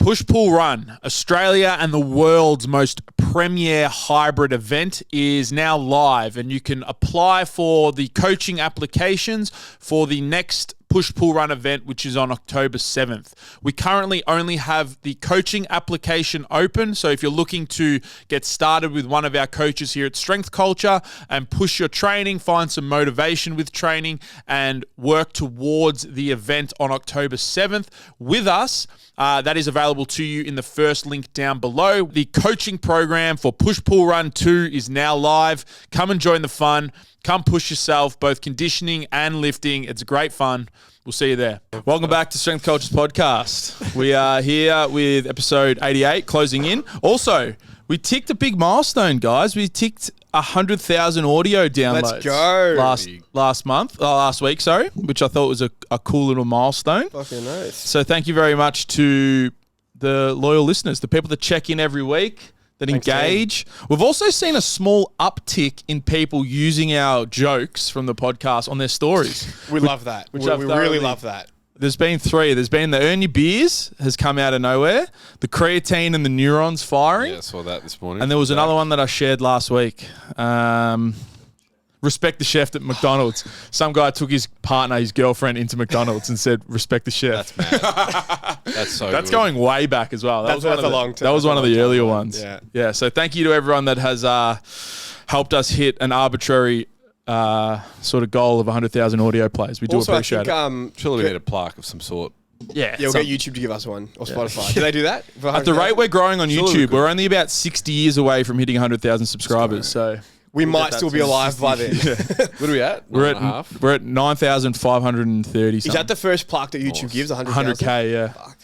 Push Pull Run, Australia and the world's most premier hybrid event, is now live, and you can apply for the coaching applications for the next Push Pull Run event, which is on October 7th. We currently only have the coaching application open, so if you're looking to get started with one of our coaches here at Strength Culture and push your training, find some motivation with training, and work towards the event on October 7th with us, that is available to you in the first link down below. The coaching program for Push Pull Run 2 is now live. Come and join the fun. Come push yourself, both conditioning and lifting. It's great fun. We'll see you there. Welcome back to Strength Cultures Podcast. We are here with episode 88, closing in. Also, we ticked a big milestone, guys. We ticked 100,000 audio downloads. Let's go. Last week, which I thought was a cool little milestone. Fucking nice. So thank you very much to the loyal listeners, the people that check in every week, that engage. We've also seen a small uptick in people using our jokes from the podcast on their stories. We love that. We really love that. There's been three. There's been the Earn Your Beers has come out of nowhere, the creatine and the neurons firing. Yeah, I saw that this morning. And there was another one that I shared last week. Respect the chef at McDonald's. Some guy took his partner, his girlfriend, into McDonald's and said, respect the chef. That's mad. That's That's going way back as well. That was one of the earlier ones. Yeah. So thank you to everyone that has helped us hit an arbitrary sort of goal of 100,000 audio plays. We do also, appreciate it. Surely we need a plaque of some sort. Yeah, we'll get YouTube to give us one, or Spotify. Do they do that? At the rate we're growing on YouTube, we're only about 60 years away from hitting 100,000 subscribers. So we might still be alive by then. What are we at? We're at 9,530. Is that the first plaque that YouTube gives? 100K, yeah. Fuck.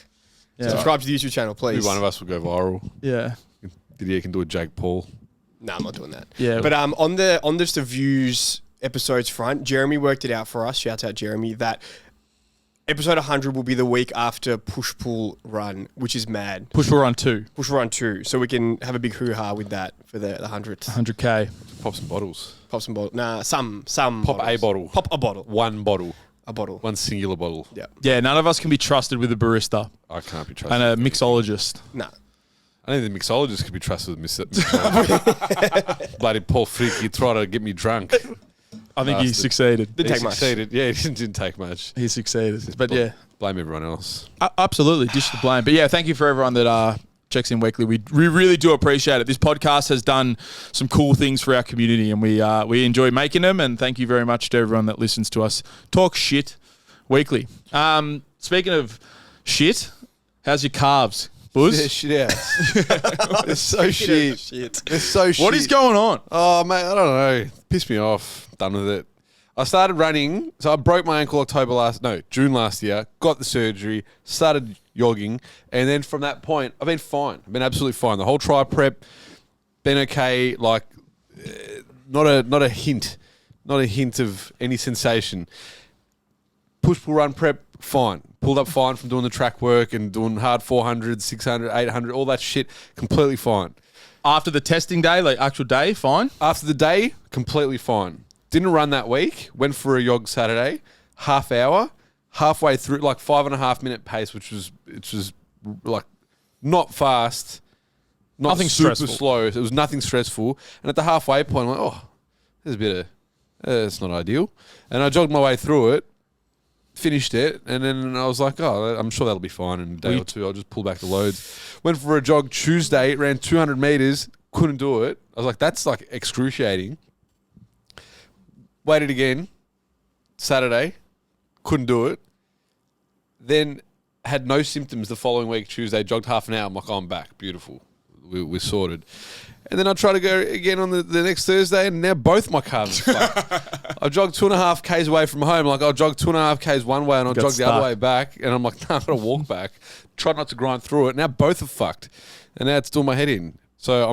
Yeah. Subscribe to the YouTube channel, please. Maybe one of us will go viral. Yeah. Didier can do a Jake Paul. No, I'm not doing that. Yeah. But on just the views episodes front, Jeremy worked it out for us. Shout out Jeremy, that episode 100 will be the week after Push Pull Run, which is mad. Push Pull Run 2. Push Pull Run 2. So we can have a big hoo-ha with that for the 100th. 100K. Pop some bottles. Pop some bottles. Nah, some Pop bottles. a bottle. Pop a bottle. One bottle. A bottle. One singular bottle. Yeah. Yeah, none of us can be trusted with a barista. I can't be trusted. And a mixologist. Nah. I don't think the mixologist could be trusted with mixologist. Bloody Paul Frick, he tried to get me drunk. I think he succeeded. Didn't take much. Yeah, he didn't take much. He succeeded. But yeah. Blame everyone else. Absolutely. Dish the blame. But yeah, thank you for everyone that checks in weekly. We really do appreciate it. This podcast has done some cool things for our community, and we enjoy making them. And thank you very much to everyone that listens to us talk shit weekly. Speaking of shit, how's your calves, Bouz? They're shit out. They're so shit. They're so shit. What is going on? Oh, mate, I don't know. Pissed me off. Done with it. I started running. So I broke my ankle June last year. Got the surgery. Started jogging. And then from that point, I've been fine. I've been absolutely fine. The whole tri prep, been okay. Like, not a hint of any sensation. Push pull run prep, fine. Pulled up fine from doing the track work and doing hard 400, 600, 800, all that shit, completely fine. After the testing day, like actual day, fine? After the day, completely fine. Didn't run that week. Went for a jog Saturday, half hour, halfway through, like 5.5 minute pace, which was like not fast, nothing super stressful. slow. It was nothing stressful. And at the halfway point, I'm like, oh, there's a bit of, it's not ideal. And I jogged my way through it, finished it, and then I was like, oh, I'm sure that'll be fine in a day or two. I'll just pull back the loads. Went for a jog Tuesday, ran 200 meters, couldn't do it. I was like, that's like excruciating. Waited again, Saturday, couldn't do it. Then had no symptoms the following week, Tuesday, jogged half an hour. I'm like, oh, I'm back. Beautiful. We're sorted. And then I tried to go again on the next Thursday, and now both my calves are fucked. I jogged 2.5 Ks away from home. Like, I'll jog 2.5 Ks one way, and I'll jog the other way back. And I'm like, nah, I've got to walk back. Tried not to grind through it. Now both are fucked. And now it's doing my head in. So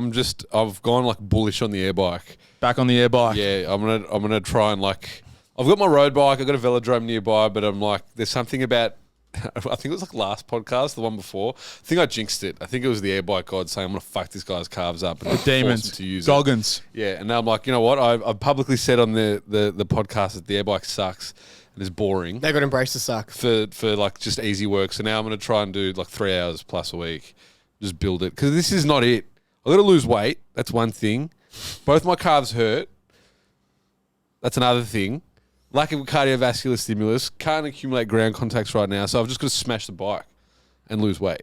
I've gone like bullish on the air bike. Back on the air bike. Yeah, I'm gonna try and like, I've got my road bike, I've got a velodrome nearby, but I'm like, there's something about, I think it was like last podcast, the one before. I think I jinxed it. I think it was the air bike god saying, I'm gonna fuck this guy's calves up and the demons to use Goggins. Yeah, and now I'm like, you know what? I've publicly said on the podcast that the air bike sucks. and it's boring They got to embrace the suck. for like just easy work. So now I'm going to try and do like 3 hours plus a week. Just build it. Because this is not it. I got to lose weight. That's one thing. Both my calves hurt. That's another thing. Lack of cardiovascular stimulus. Can't accumulate ground contacts right now. So I've just got to smash the bike and lose weight.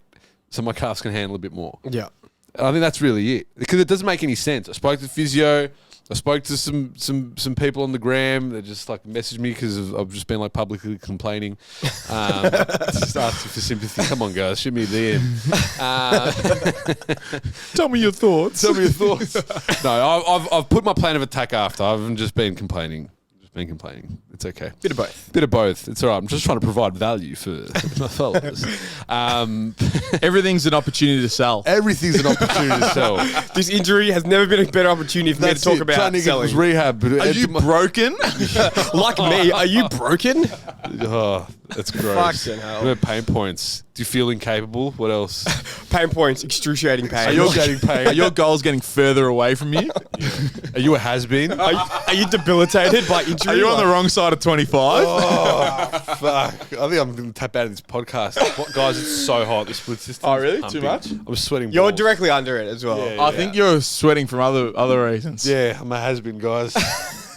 So my calves can handle a bit more. Yeah. I think that's really it. Because it doesn't make any sense. I spoke to physio. I spoke to some people on the gram that just like messaged me because I've just been like publicly complaining. Just asking for sympathy. Come on, guys, shoot me the end. Tell me your thoughts. Tell me your thoughts. No, I've put my plan of attack after. I've just been complaining. It's okay. Bit of both. Bit of both. It's all right. I'm just trying to provide value for my followers. Everything's an opportunity to sell. Everything's an opportunity to sell. This injury has never been a better opportunity for me to talk about Trying to get selling. this rehab. But Are you broken? Like me, are you broken? Oh, that's gross. Fucking hell. What about pain points? Do you feel incapable? What else? Pain points, excruciating pain. Are your goals getting further away from you? Are you a has-been? Are you debilitated by injury? Are you on the wrong side of 25? Oh, fuck. I think I'm going to tap out of this podcast. Guys, it's so hot. The split system. Oh, really? Too much? I'm sweating You're balls. directly under it as well. Yeah. I think you're sweating from other reasons. Yeah, I'm a has-been, guys.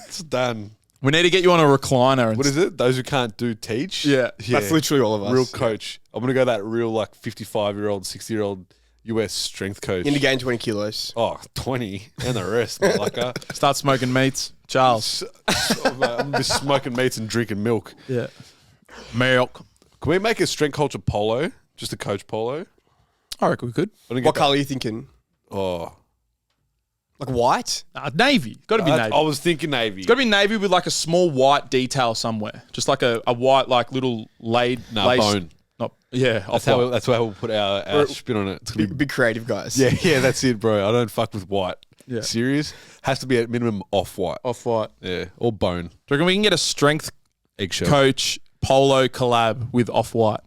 It's done. We need to get you on a recliner. And What is it? Those who can't do teach? Yeah. That's literally all of us. Real coach. I'm going to go that real like 55-year-old, 60-year-old US strength coach. You need to gain 20 kilos. Oh, 20 and the rest, motherfucker. Start smoking meats. Charles. I'm just smoking meats and drinking milk. Yeah. Milk. Can we make a strength culture polo? Just a coach polo? I reckon we could. I didn't What get colour are you thinking? that. Oh. Like white? Navy. Got to be navy. I was thinking navy. It's got to be navy with like a small white detail somewhere. Just like a white like little bone. Not, yeah. That's how we'll put our spin on it. It's gonna be, Big creative guys. yeah, that's it, bro. I don't fuck with white. Yeah. Serious? Has to be at minimum off-white. Off-white. Yeah, or bone. Do you reckon we can get a strength Eggshell. coach polo collab with Off-White?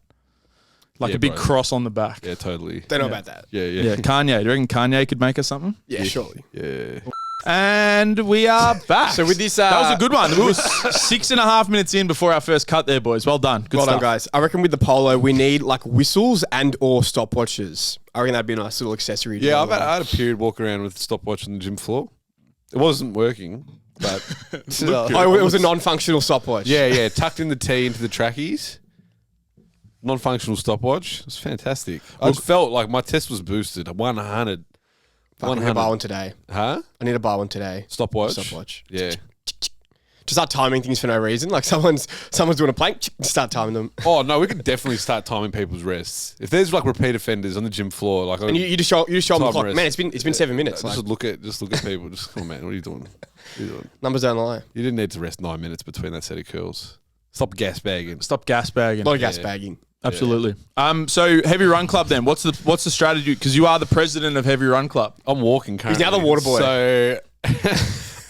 Like Yeah, a big bro. cross on the back. Yeah, totally. Don't know about that. Yeah. Yeah, Kanye. Do you reckon Kanye could make us something? Yeah, surely. Yeah. And we are back. So with this, that was a good one. We were 6.5 minutes in before our first cut there, boys. Well done. Good Well stuff. done, guys. I reckon with the polo, we need like whistles and or stopwatches. I reckon that'd be a nice little accessory. to Yeah, go I along. had a period walking around with a stopwatch on the gym floor. It wasn't working, but Oh, it was a non-functional stopwatch. Yeah, tucked in the tee into the trackies. Non-functional stopwatch. It was fantastic. I just felt like my test was boosted. 100. Fuck, I need to buy one today. Huh? I need to buy one today. Stopwatch? Yeah. To start timing things for no reason. Like someone's doing a plank, start timing them. Oh, no, we could definitely start timing people's rests. If there's like repeat offenders on the gym floor, like And you just show them the Time clock. rest. Man, it's been 7 minutes. just Like, look at people. Just come on, man. What are you doing? numbers down the line. You didn't need to rest 9 minutes between that set of curls. Stop gas bagging. Stop gas bagging. A lot of gas bagging. Absolutely. So Heavy Run Club then. What's the strategy? Because you are the president of Heavy Run Club. I'm walking currently. now the water boy. So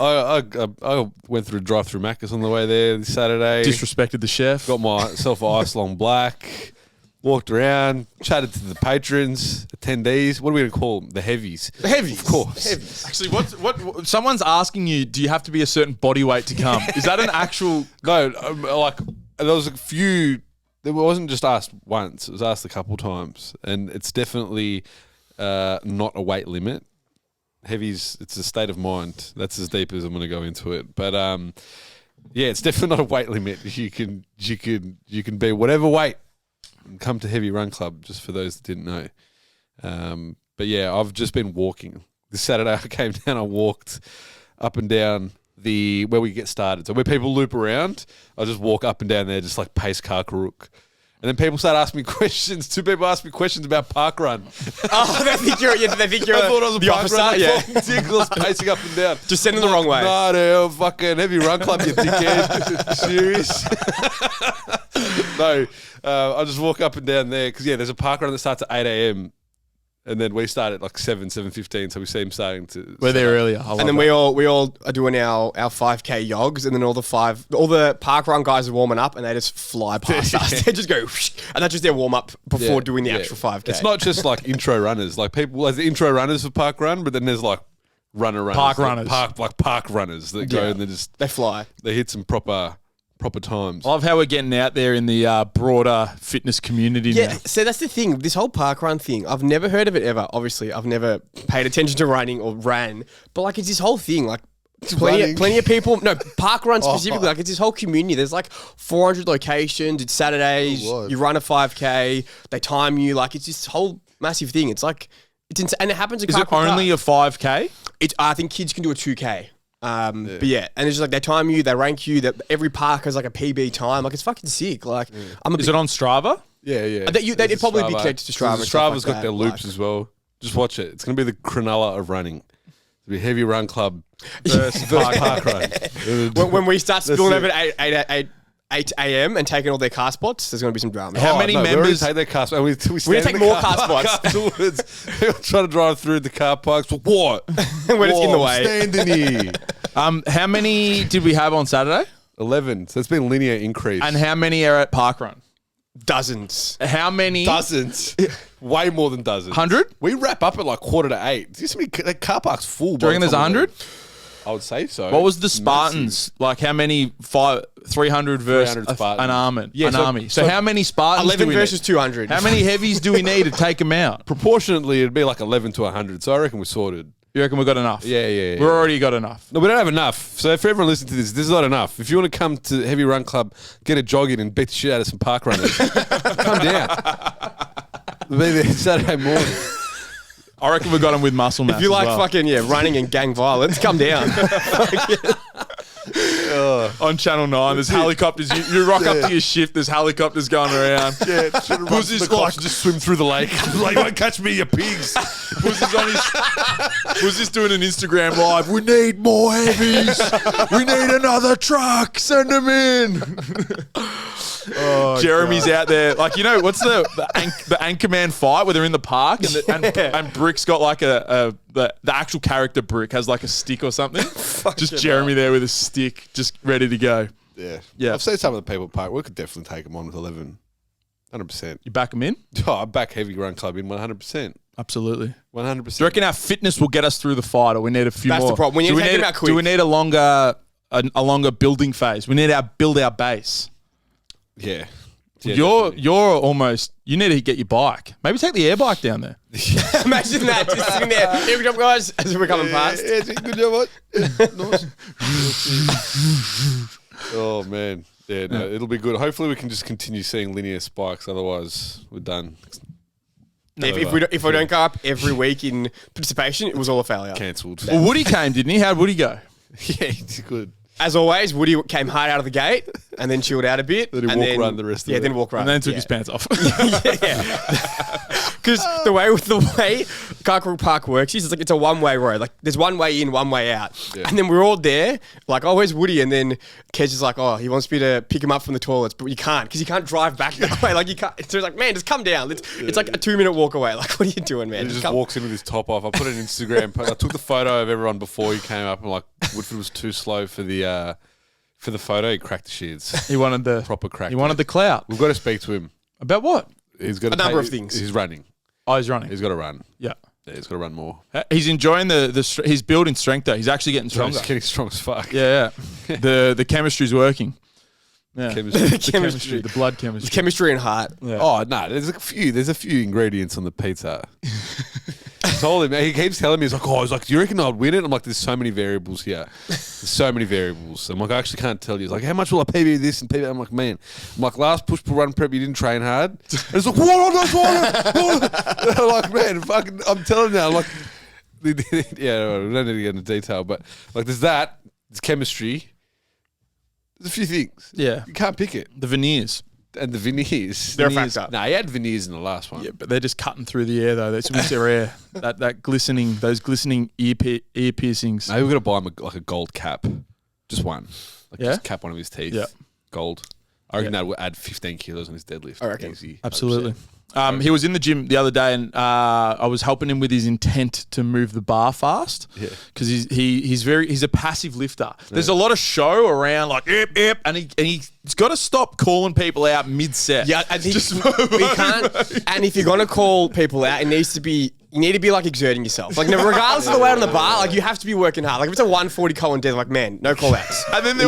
I went through drive-through Macca's on the way there this Saturday. Disrespected the chef. Got myself an ice long black. Walked around, chatted to the patrons, attendees. What are we going to call them? The heavies. The heavies. Of course. Heavies. Actually, what someone's asking you, do you have to be a certain body weight to come? Is that an actual... No, like there was a few. It wasn't just asked once. It was asked a couple times, and it's definitely not a weight limit. Heavies, it's a state of mind. That's as deep as I'm going to go into it. But yeah, it's definitely not a weight limit. You can be whatever weight and come to Heavy Run Club. Just for those that didn't know. But yeah, I've just been walking. This Saturday, I came down. I walked up and down where we get started. So where people loop around, I just walk up and down there, just like pace Karkaruk. And then people start asking me questions. 2 people ask me questions about park run. Oh, they think you're I thought I was a the park officer. run. Yeah. Ridiculous, pacing up and down. Just send them the wrong way. No, no, fucking Heavy Run Club, you dickhead. Serious? No, I just walk up and down there because yeah, there's a park run that starts at 8 a.m. And then we start at like 7:15, so we see him starting to. We're there earlier. And then we all are doing our 5K yogs, and then all the park run guys are warming up, and they just fly past us. They just go, whoosh, and that's just their warm up before doing the actual 5K. It's not just like intro runners. Like people, like the intro runners for park run, but then there's like runner runners, Park like runners. park runners that go and they fly. they hit some proper proper times. I love how we're getting out there in the broader fitness community Yeah, now. so that's the thing. This whole park run thing, I've never heard of it ever. Obviously, I've never paid attention to running or ran, but like it's this whole thing. Like plenty of people. No, park run specifically. Like it's this whole community. There's like 400 locations. It's Saturdays. Oh, You run a 5K. They time you. Like it's this whole massive thing. It's like it's insane, and it happens in Is it only a 5K? I think kids can do a 2K. But yeah, and it's just like they time you, they rank you. That every park has like a PB time. Like it's fucking sick. Like Is it on Strava? Yeah. They'd probably be connected to Strava. and stuff Strava's like got their that, loops like- as well. Just watch it. It's going to be the Cronulla of running. It'll be Heavy Run Club Versus park run. When we start spilling it. over at 8 a.m. and taking all their car spots, there's going to be some drama. How many We members- already take their car spots. We We're gonna take more car spots. afterwards. We're trying to drive through the car parks. But what? When it's in the Whoa, way. Standing here. How many did we have on Saturday? 11. So it's been linear increase. And how many are at Parkrun? Dozens. How many? Dozens. Way more than dozens. 100? We wrap up at like 7:45. Do you see the car park's full? Do you reckon there's 100? I would say so. What was the It's Spartans? Like how many? 300 versus 300 Spartans. an army. Yeah, an so- army. So how many Spartans 11 do we versus need? 200. How many heavies do we need to take them out? Proportionately, it'd be like 11 to 100. So I reckon we're sorted. You reckon we've got enough? Yeah. We've already got enough. No, we don't have enough. So if everyone listening to this is not enough. If you want to come to Heavy Run Club, get a jog in and beat the shit out of some park runners, come down. We'll be there Saturday morning. I reckon we've got them with muscle mass. If you like as well. fucking running and gang violence, come down. On Channel 9, there's helicopters. You rock up to your shift, there's helicopters going around. Yeah, Bouz is like, just swim through the lake. Like, don't catch me, you pigs. Bouz is on his. Bouz is doing an Instagram live. We need more heavies. We need another truck. Send them in. Jeremy's out there, like what's the Anchorman fight where they're in the park and Brick's got like the actual character Brick has like a stick or something. Just Jeremy there with a stick, just ready to go. Yeah. I've seen some of the people at park. We could definitely take them on with 11. 100%. You back them in? Oh, I back Heavy Run Club in 100%. Absolutely. 100%. Do you reckon our fitness will get us through the fight, or we need a few That's more? the problem. We need to take them out quick. Do we need a longer building phase? We need to build our base. Yeah. You're almost. You need to get your bike. Maybe take the air bike down there. Imagine that, just sitting there. Here we go, guys, as we're coming past. Good job, mate. Oh, man. Yeah, no, it'll be good. Hopefully we can just continue seeing linear spikes. Otherwise, we're done. If we don't go up every week in participation, it was all a failure. Cancelled. Well, Woody came, didn't he? How'd Woody go? Yeah, he's good. As always, Woody came hard out of the gate and then chilled out a bit. Then he walk run the rest of it. Yeah, then walk run. And then took his pants off. Because the way Carlton Park works is it's a one-way road. Like there's one way in, one way out. Yeah. And then we're all there, like, oh, where's Woody? And then Kez is like, oh, he wants me to pick him up from the toilets, but you can't because you can't drive back that way. Like you can't. So it's like, man, just come down. It's like a 2-minute walk away. Like, what are you doing, man? He just walks in with his top off. I put an Instagram post. I took the photo of everyone before he came up, and like Woodford was too slow for the photo. He cracked the shits. He wanted the Proper crack. He wanted the clout. We've got to speak to him. About what? He's got A number of things. He's running. Oh, he's running. He's got to run. Yeah. Yeah, he's got to run more. He's enjoying he's building strength though. He's actually getting stronger. He's getting strong as fuck. Yeah. The chemistry's working. Yeah. Chemistry. The chemistry, the blood chemistry. Chemistry and heart. Yeah. Oh no, there's a few ingredients on the pizza. I told him, he keeps telling me, do you reckon I'd win it? I'm like, there's so many variables here. There's so many variables. I'm like, I actually can't tell you. He's like, how much will I pay you this and pay you? I'm like, man. I'm like, last push pull run prep, you didn't train hard. And it's like, what? I'm like, man, fucking, I'm telling you. I'm like, yeah, we don't need to get into detail, but like, there's that. There's chemistry. There's a few things. Yeah. You can't pick it. The veneers. And the veneers. They're a factor. Nah, he had veneers in the last one. Yeah, but they're just cutting through the air though. That's with their air. That glistening, those glistening ear piercings. Maybe we're gonna buy him a gold cap, just one. Like Yeah? just cap one of his teeth. Yeah. Gold. I reckon that will add 15 kilos on his deadlift. I reckon. Easy. Absolutely. He was in the gym the other day, and I was helping him with his intent to move the bar fast. Yeah. because he's a passive lifter. There's a lot of show around like yep, and he's got to stop calling people out mid set. Yeah, I think we can't. And if you're gonna call people out, it needs to be you need to be like exerting yourself. Like regardless of the weight on the bar, like you have to be working hard. Like if it's a 140 Colin dead, like man, no call outs. And then there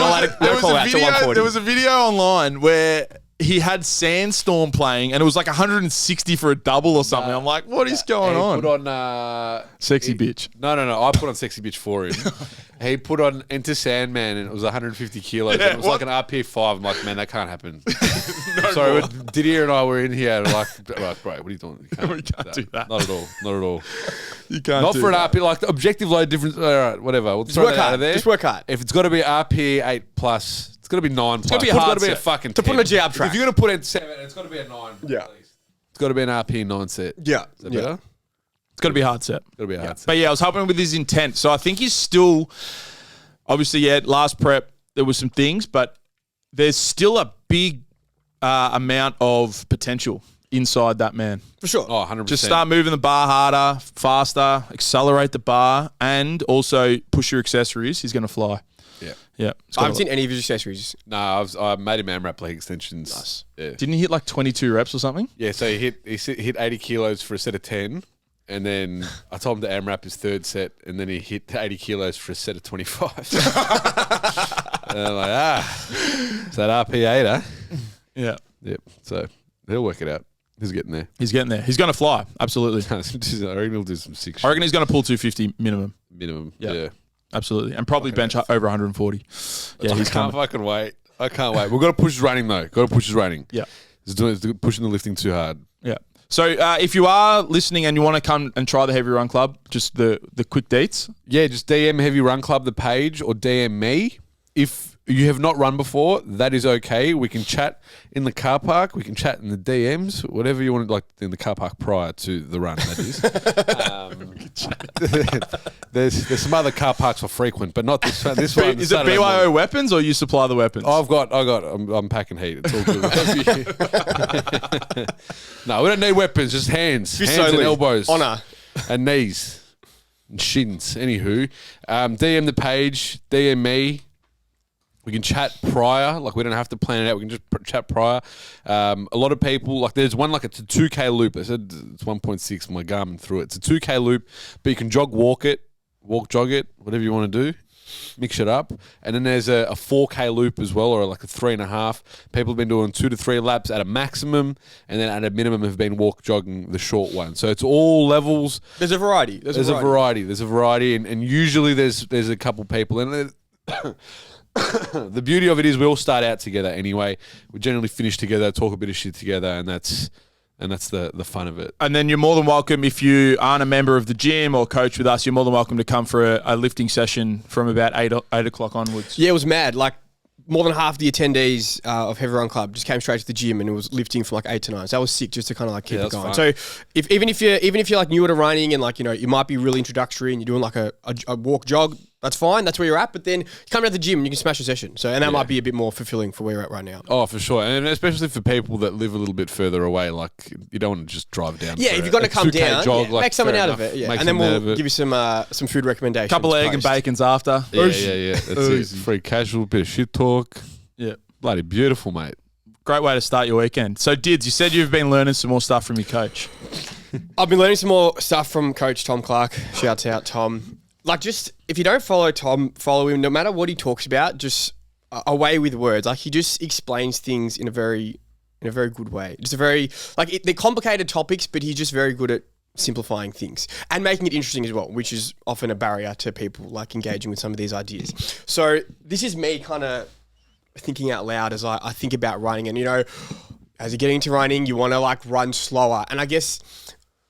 was a video online where he had Sandstorm playing and it was like 160 for a double or something. I'm like, what is going on? Put on Sexy bitch. No. I put on Sexy Bitch for him. He put on Enter Sandman and it was 150 kilos. Yeah, and it was like an RP 5. I'm like, man, that can't happen. Sorry, Didier and I were in here like bro, what are you doing? We can't do that. Not at all. You can't Not do for an that. RP, like the objective load difference. All right, whatever. We'll Just throw work that out hard. of there. Just work hard. If it's got to be RP 8 plus, it's got to be 9 plus. gotta be a It's hard got to be a set. fucking To put 10. on a jab track. If you're going to put in 7, it's got to be a 9. Yeah. At least. It's got to be an RP 9 set. Yeah. Is that better? It's got to be a hard set. Got to be a hard set. But yeah, I was helping with his intent. So I think he's still, obviously, last prep, there was some things, but there's still a big amount of potential inside that man. For sure. Oh, 100%. Just start moving the bar harder, faster, accelerate the bar, and also push your accessories. He's going to fly. Yeah. Yeah. I haven't seen any of his accessories. No, I made him AMRAP leg extensions. Nice. Yeah. Didn't he hit like 22 reps or something? Yeah, so he hit 80 kilos for a set of 10. And then I told him to AMRAP his third set, and then he hit 80 kilos for a set of 25. And I'm like, is that RP8, eh? Yeah. Yep. So he'll work it out. He's getting there. He's getting there. He's going to fly. Absolutely. I reckon he'll do some sick I reckon he's going to pull 250 minimum. minimum. Yeah. Yeah. Absolutely. And probably bench over 140. Yeah, I he's can't coming. fucking wait. I can't wait. We've got to push his running, though. Got to push his running. Yeah. He's pushing the lifting too hard. Yeah. So if you are listening and you want to come and try the Heavy Run Club, just the quick dates. Yeah, just DM Heavy Run Club, the page, or DM me. If you have not run before, that is okay. We can chat in the car park. We can chat in the DMs, whatever you want, like in the car park prior to the run, that is. There's some other car parks for frequent, but not this one. This one Is it BYO weapons or you supply the weapons? I'm packing heat. It's all good. No, we don't need weapons, just hands. Hands and elbows. Honor. And knees. And shins. Anywho, DM the page, DM me. We can chat prior, like we don't have to plan it out. We can just chat prior. A lot of people, like there's one, like it's a 2K loop. I said it's 1.6, my Garmin threw it. It's a 2K loop, but you can jog, jog it, whatever you want to do. Mix it up. And then there's a 4K loop as well, or like a 3.5. People have been doing 2 to 3 laps at a maximum, and then at a minimum have been jogging the short one. So it's all levels. There's a variety. There's a variety, and usually there's a couple people, and the beauty of it is we all start out together anyway. We generally finish together, talk a bit of shit together, and that's the fun of it. And then you're more than welcome, if you aren't a member of the gym or coach with us, you're more than welcome to come for a lifting session from about 8 o'clock onwards. Yeah, it was mad. Like more than half the attendees of Heavy Run Club just came straight to the gym and it was lifting from like 8 to 9. So that was sick, just to kind of like keep it going. Fun. So even if you're like newer to running and like, you know, you might be really introductory and you're doing like a walk jog, that's fine. That's where you're at. But then you come to the gym and you can smash a session. So, and that might be a bit more fulfilling for where you're at right now. Oh, for sure. And especially for people that live a little bit further away, like you don't want to just drive down. Yeah, if you're going to come 2K down, jog, like, make something fair out enough. of it. Yeah. Make And then something out we'll of it. give you some food recommendations. Couple of egg and post. bacons after. Yeah. That's it. Free casual, bit of shit talk. Yeah. Bloody beautiful, mate. Great way to start your weekend. So, Dids, you said you've been learning some more stuff from your coach. I've been learning some more stuff from Coach Tom Clark. Shouts out, Tom. Like, just if you don't follow Tom, follow him. No matter what he talks about, just away with words. Like, he just explains things in a very good way. Just a very they're complicated topics, but he's just very good at simplifying things and making it interesting as well, which is often a barrier to people like engaging with some of these ideas. So this is me kind of thinking out loud as I think about running, and you know, as you're getting into running, you want to like run slower, and I guess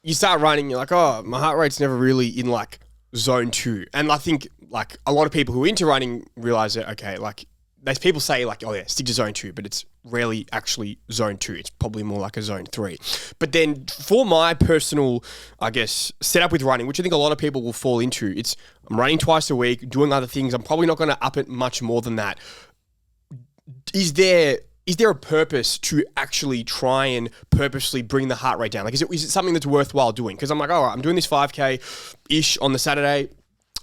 you start running, you're like, oh, my heart rate's never really in like zone 2. And I think like a lot of people who are into running realize that, okay, like there's people say like, oh yeah, stick to zone 2, but it's rarely actually zone 2. It's probably more like a zone 3. But then for my personal, I guess, setup with running, which I think a lot of people will fall into, it's I'm running twice a week, doing other things. I'm probably not going to up it much more than that. Is there a purpose to actually try and purposely bring the heart rate down? Like, is it something that's worthwhile doing? Because I'm like, all right, I'm doing this 5K-ish on the Saturday.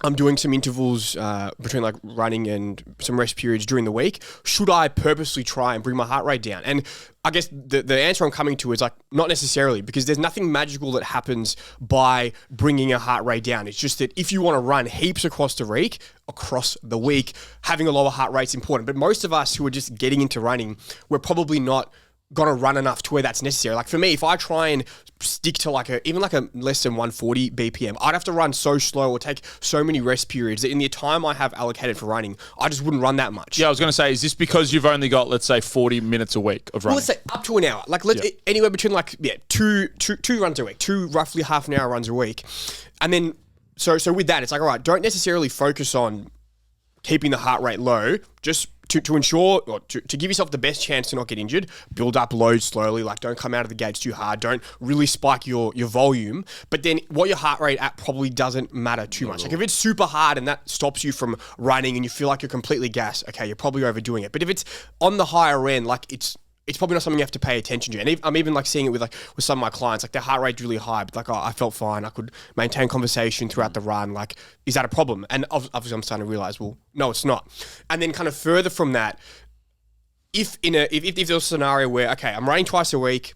I'm doing some intervals between like running and some rest periods during the week. Should I purposely try and bring my heart rate down? And I guess the answer I'm coming to is like not necessarily, because there's nothing magical that happens by bringing a heart rate down. It's just that if you want to run heaps across the week, having a lower heart rate is important. But most of us who are just getting into running, we're probably not going to run enough to where that's necessary. Like for me, if I try and stick to even like a less than 140 BPM, I'd have to run so slow or take so many rest periods that in the time I have allocated for running, I just wouldn't run that much. Yeah, I was going to say, is this because you've only got, let's say, 40 minutes a week of running? Well, let's say up to an hour. Like anywhere between two runs a week, 2 roughly half an hour runs a week. And then, so with that, it's like, all right, don't necessarily focus on keeping the heart rate low, just to ensure, or to give yourself the best chance to not get injured, build up load slowly. Like, don't come out of the gates too hard. Don't really spike your volume. But then what your heart rate at probably doesn't matter too much. Like, if it's super hard and that stops you from running and you feel like you're completely gassed, okay, you're probably overdoing it. But if it's on the higher end, like it's probably not something you have to pay attention to. And I'm even like seeing it with some of my clients, like their heart rate's really high, but like, oh, I felt fine. I could maintain conversation throughout the run. Like, is that a problem? And obviously I'm starting to realize, well, no, it's not. And then kind of further from that, if there's a scenario where, okay, I'm running twice a week,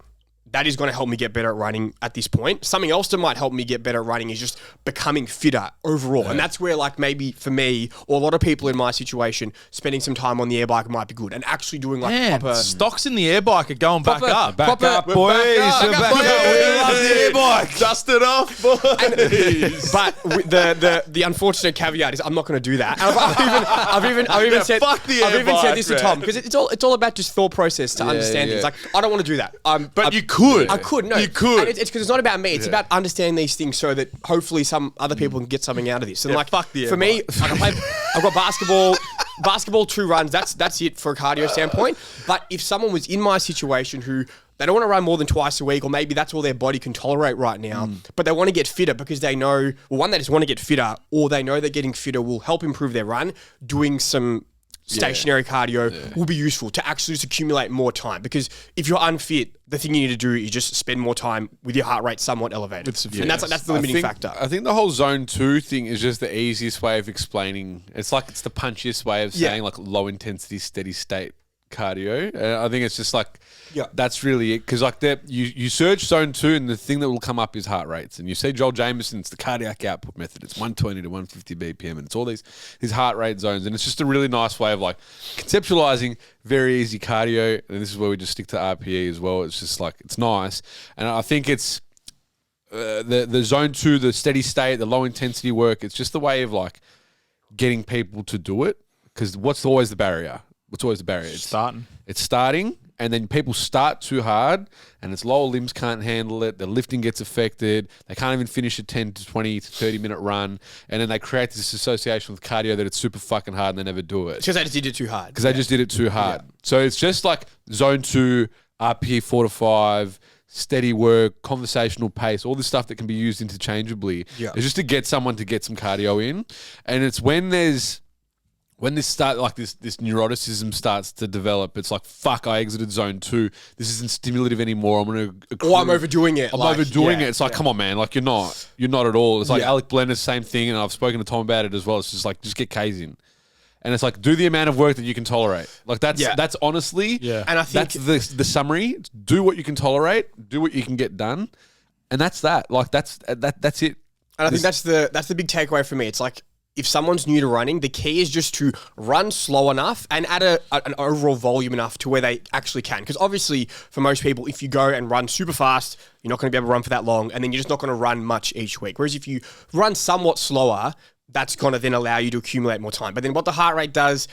that is going to help me get better at running at this point. Something else that might help me get better at running is just becoming fitter overall. Yeah. And that's where, like, maybe for me or a lot of people in my situation, spending some time on the air bike might be good, and actually doing like proper stocks in the air bike are going back up. Back up, boys. We love the air bike. Dust it off, boys. But the unfortunate caveat is I'm not going to do that. I've even said this to Tom, because it's all about just thought process to understand things. Like, I don't want to do that. But you could. I could. No, you could. And it's because it's not about me. It's about understanding these things so that hopefully some other people can get something out of this. And like, fuck the air for me, I've got basketball 2 runs. That's it for a cardio standpoint. But if someone was in my situation who they don't want to run more than twice a week, or maybe that's all their body can tolerate right now, but they want to get fitter because they know, well, one, they just want to get fitter, or they know that getting fitter will help improve their run, doing some stationary cardio will be useful to actually just accumulate more time. Because if you're unfit, the thing you need to do is just spend more time with your heart rate somewhat elevated. And that's the limiting factor. I think the whole zone 2 thing is just the easiest way of explaining. It's like it's the punchiest way of saying like low intensity, steady state cardio. I think it's just like, that's really it. Because like you search zone 2 and the thing that will come up is heart rates. And you see Joel Jameson's the cardiac output method. It's 120 to 150 BPM, and it's all these heart rate zones. And it's just a really nice way of like conceptualizing very easy cardio. And this is where we just stick to RPE as well. It's just like, it's nice. And I think it's the zone 2, the steady state, the low intensity work. It's just the way of like getting people to do it. Because what's always the barrier? What's always the barrier? It's starting, and then people start too hard, and its lower limbs can't handle it. The lifting gets affected. They can't even finish a 10 to 20 to 30-minute run, and then they create this association with cardio that it's super fucking hard, and they never do it. Because they just did it too hard. They just did it too hard. Yeah. So it's just like zone 2, RPE 4 to 5, steady work, conversational pace, all this stuff that can be used interchangeably. Yeah. It's just to get someone to get some cardio in, and it's when this neuroticism starts to develop, it's like, fuck, I exited zone 2. This isn't stimulative anymore. I'm going to... Or I'm overdoing it. I'm overdoing it. It's like, come on, man. Like, you're not at all. It's like Alec Blender's same thing, and I've spoken to Tom about it as well. It's just like, just get K's in. And it's like, do the amount of work that you can tolerate. Like, that's honestly... Yeah. And I think... That's the summary. Do what you can tolerate. Do what you can get done. And that's that. Like, that's it. And I think that's the big takeaway for me. It's like, if someone's new to running, the key is just to run slow enough and add an overall volume enough to where they actually can. Because obviously, for most people, if you go and run super fast, you're not going to be able to run for that long, and then you're just not going to run much each week. Whereas if you run somewhat slower, that's going to then allow you to accumulate more time. But then what the heart rate does,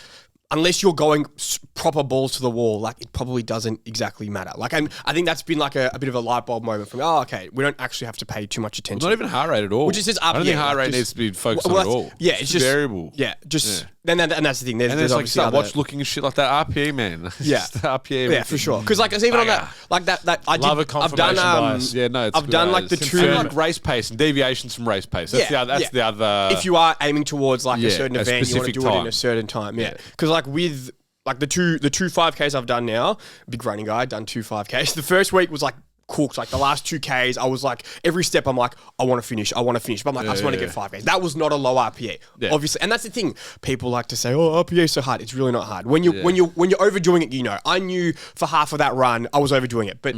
unless you're going proper balls to the wall, like, it probably doesn't exactly matter. Like, I think that's been like a bit of a light bulb moment for me. Oh, okay, we don't actually have to pay too much attention. It's not even heart rate at all. Which is just I don't think heart rate needs to be focused on at all. Yeah, it's just variable. Yeah, just and that's the thing. There's like start watch looking and shit like that. RPE, man. Yeah, RPE. Yeah, for sure. Because like it's even on that I love a confirmation bias. Yeah, no, it's I've done like the 2 like race pace and deviations from race pace. That's the other. If you are aiming towards like a certain event, you want to do it in a certain time. Yeah, because like with like the two 5Ks I've done now, big running guy, done 2 5Ks. The first week was like cooked. Like the last 2Ks, I was like, every step I'm like, I want to finish. But I'm like, I just want to get 5Ks. That was not a low RPE, obviously. And that's the thing. People like to say, oh, RPE is so hard. It's really not hard. When you're overdoing it, you know. I knew for half of that run, I was overdoing it, but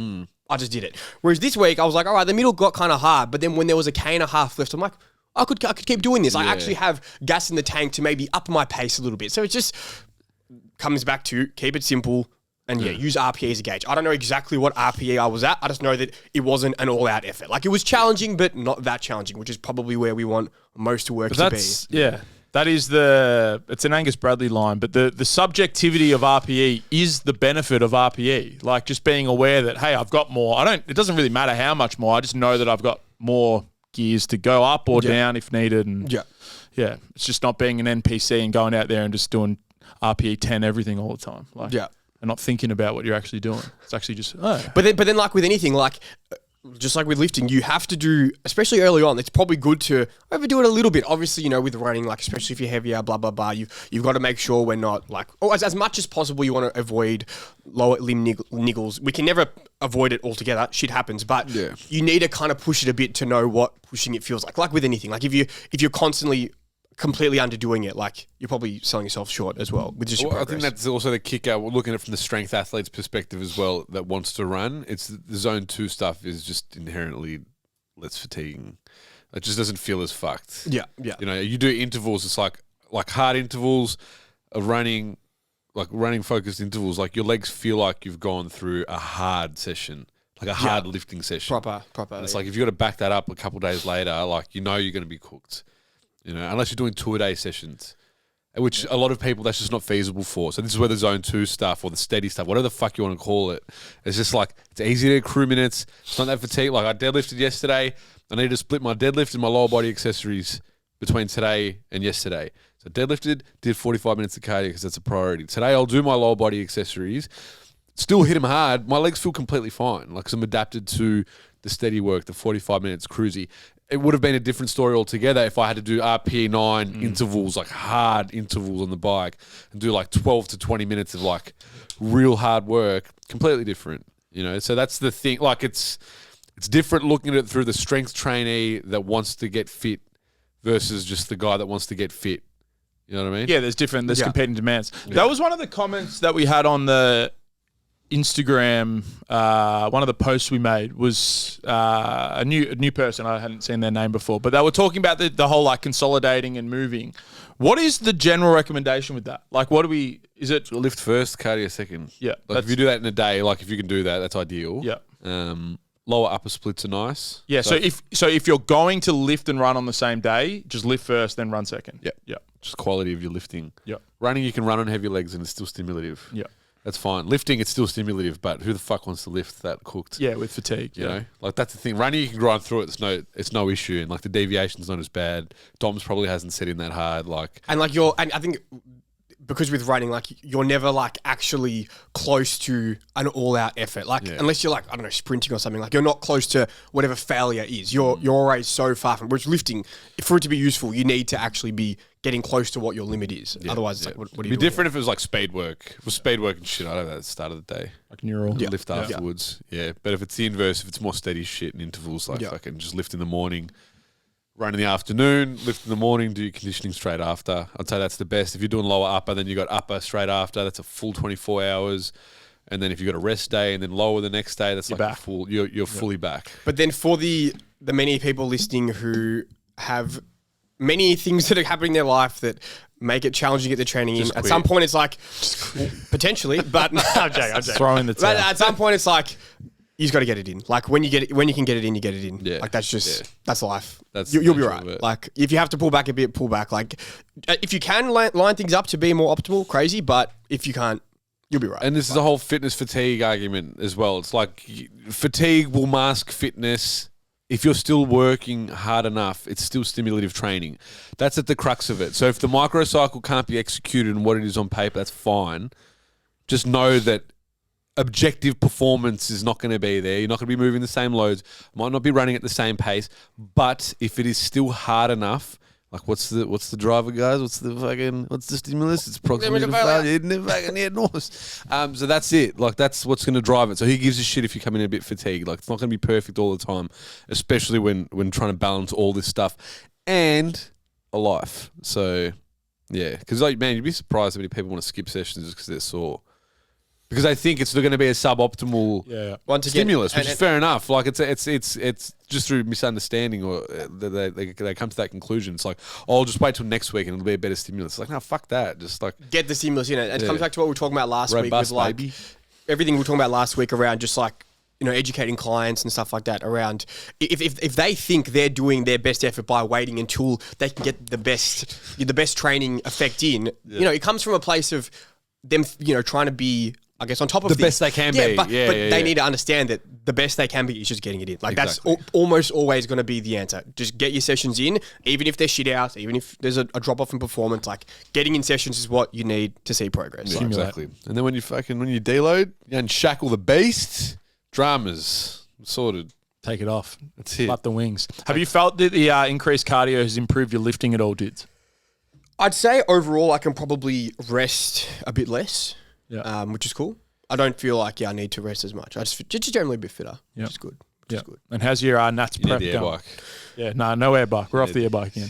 I just did it. Whereas this week, I was like, all right, the middle got kind of hard, but then when there was a K and a half left, I'm like, I could keep doing this. I actually have gas in the tank to maybe up my pace a little bit. So it just comes back to keep it simple and use RPE as a gauge. I don't know exactly what RPE I was at. I just know that it wasn't an all-out effort. Like it was challenging, but not that challenging, which is probably where we want most work to be. Yeah. That is it's an Angus Bradley line, but the subjectivity of RPE is the benefit of RPE. Like just being aware that, hey, I've got more. It doesn't really matter how much more. I just know that I've got more gears to go up or down if needed. And it's just not being an NPC and going out there and just doing RPE 10 everything all the time. Like, and not thinking about what you're actually doing. It's actually just, But then like with anything, like just like with lifting, you have to do, especially early on, it's probably good to overdo it a little bit. Obviously, you know, with running, like especially if you're heavier, blah, blah, blah, you've got to make sure we're not like, as much as possible, you want to avoid lower limb niggles. We can never avoid it altogether. Shit happens, but you need to kind of push it a bit to know what pushing it feels like. Like with anything, like if you're constantly completely underdoing it, like you're probably selling yourself short as well with just your progress. I think that's also the kicker. We're looking at it from the strength athlete's perspective as well that wants to run. It's the zone 2 stuff is just inherently less fatiguing. It just doesn't feel as fucked. Yeah. You know, you do intervals. It's like hard intervals of running, like running focused intervals. Like your legs feel like you've gone through a hard session, like a hard lifting session. Proper. And it's like if you got to back that up a couple of days later, like you know you're going to be cooked. You know, unless you're doing 2-a-day sessions, which a lot of people, that's just not feasible for. So this is where the zone 2 stuff or the steady stuff, whatever the fuck you want to call it, it's just like, it's easy to accrue minutes. It's not that fatigue. Like I deadlifted yesterday. I needed to split my deadlift and my lower body accessories between today and yesterday. So deadlifted, did 45 minutes of cardio because that's a priority. Today I'll do my lower body accessories, still hit them hard. My legs feel completely fine. Like, 'cause I'm adapted to the steady work, the 45 minutes cruisy. It would have been a different story altogether if I had to do RPE 9 intervals, like hard intervals on the bike, and do like 12 to 20 minutes of like real hard work. Completely different, you know? So that's the thing. Like it's different looking at it through the strength trainee that wants to get fit versus just the guy that wants to get fit. You know what I mean? Yeah, there's competing demands. That was one of the comments that we had on the Instagram. One of the posts we made was a new person. I hadn't seen their name before, but they were talking about the whole like consolidating and moving. What is the general recommendation with that? Like, is it lift first, cardio second? Yeah. Like if you do that in a day, like if you can do that, that's ideal. Yeah. Lower upper splits are nice. Yeah. So if you're going to lift and run on the same day, just lift first, then run second. Yeah. Yeah. Just quality of your lifting. Yeah. Running, you can run on heavy legs and it's still stimulative. Yeah. That's fine. Lifting, it's still stimulative, but who the fuck wants to lift that cooked? Yeah, with fatigue. You know, like that's the thing. Running, you can grind through it. It's no issue, and like the deviation's not as bad. Dom's probably hasn't set in that hard. Like, and like and I think because with running, like you're never like actually close to an all-out effort. Like unless you're like, I don't know, sprinting or something. Like you're not close to whatever failure is. You're always so far from. Whereas lifting, for it to be useful, you need to actually be getting close to what your limit is. Yeah, otherwise, it's like, what are you doing? It'd be different if it was like speed work. If it was speed work and shit, I don't know, at the start of the day. Like neural. Lift afterwards. Yeah. But if it's the inverse, if it's more steady shit and intervals, like fucking just lift in the morning, run in the afternoon, lift in the morning, do your conditioning straight after. I'd say that's the best. If you're doing lower upper, then you got upper straight after. That's a full 24 hours. And then if you've got a rest day and then lower the next day, that's like full. You're fully back. But then for the many people listening who have many things that are happening in their life that make it challenging to get the training in. At some point, it's like, potentially, but I'm joking. Throwing the towel. But at some point, it's like, you just got to get it in. Like when you can get it in, you get it in. Yeah. Like that's just, that's life. That's you'll be right. Like if you have to pull back a bit, pull back. Like if you can line things up to be more optimal, crazy. But if you can't, you'll be right. And this is a whole fitness fatigue argument as well. It's like fatigue will mask fitness. If you're still working hard enough, it's still stimulative training. That's at the crux of it. So if the microcycle can't be executed in what it is on paper, that's fine. Just know that objective performance is not going to be there. You're not going to be moving the same loads, might not be running at the same pace. But if it is still hard enough, Like, what's the driver, guys? What's the stimulus? It's proximity to failure. So that's it. Like, that's what's going to drive it. So he gives a shit if you come in a bit fatigued. Like, it's not going to be perfect all the time, especially when trying to balance all this stuff and a life. So, yeah. Because, like, man, you'd be surprised how many people want to skip sessions just because they're sore. Because they think it's going to be a suboptimal stimulus, which is fair enough. Like it's just through misunderstanding, or they come to that conclusion. It's like, oh, I'll just wait till next week and it'll be a better stimulus. It's like, no, fuck that. Just like get the stimulus in it. It comes back to what we were talking about last week with like everything we were talking about last week around just like, you know, educating clients and stuff like that around if they think they're doing their best effort by waiting until they can get the best training effect in. You know, it comes from a place of them, you know, trying to be, I guess, on top of the best they can be. But they need to understand that the best they can be is just getting it in. Like, that's almost always going to be the answer. Just get your sessions in, even if they're shit out, even if there's a drop-off in performance. Like, getting in sessions is what you need to see progress. Yeah, exactly. And then when you deload, you unshackle the beast, dramas sorted. Take it off. That's it. Flap the wings. Have you felt that the increased cardio has improved your lifting at all, dudes? I'd say overall I can probably rest a bit less. Yeah. Which is cool. I don't feel like I need to rest as much. I just generally a bit fitter, which is good. Which is good. And how's your Nats prep the going? air bike. Yeah, no air bike. We're off the air bike again.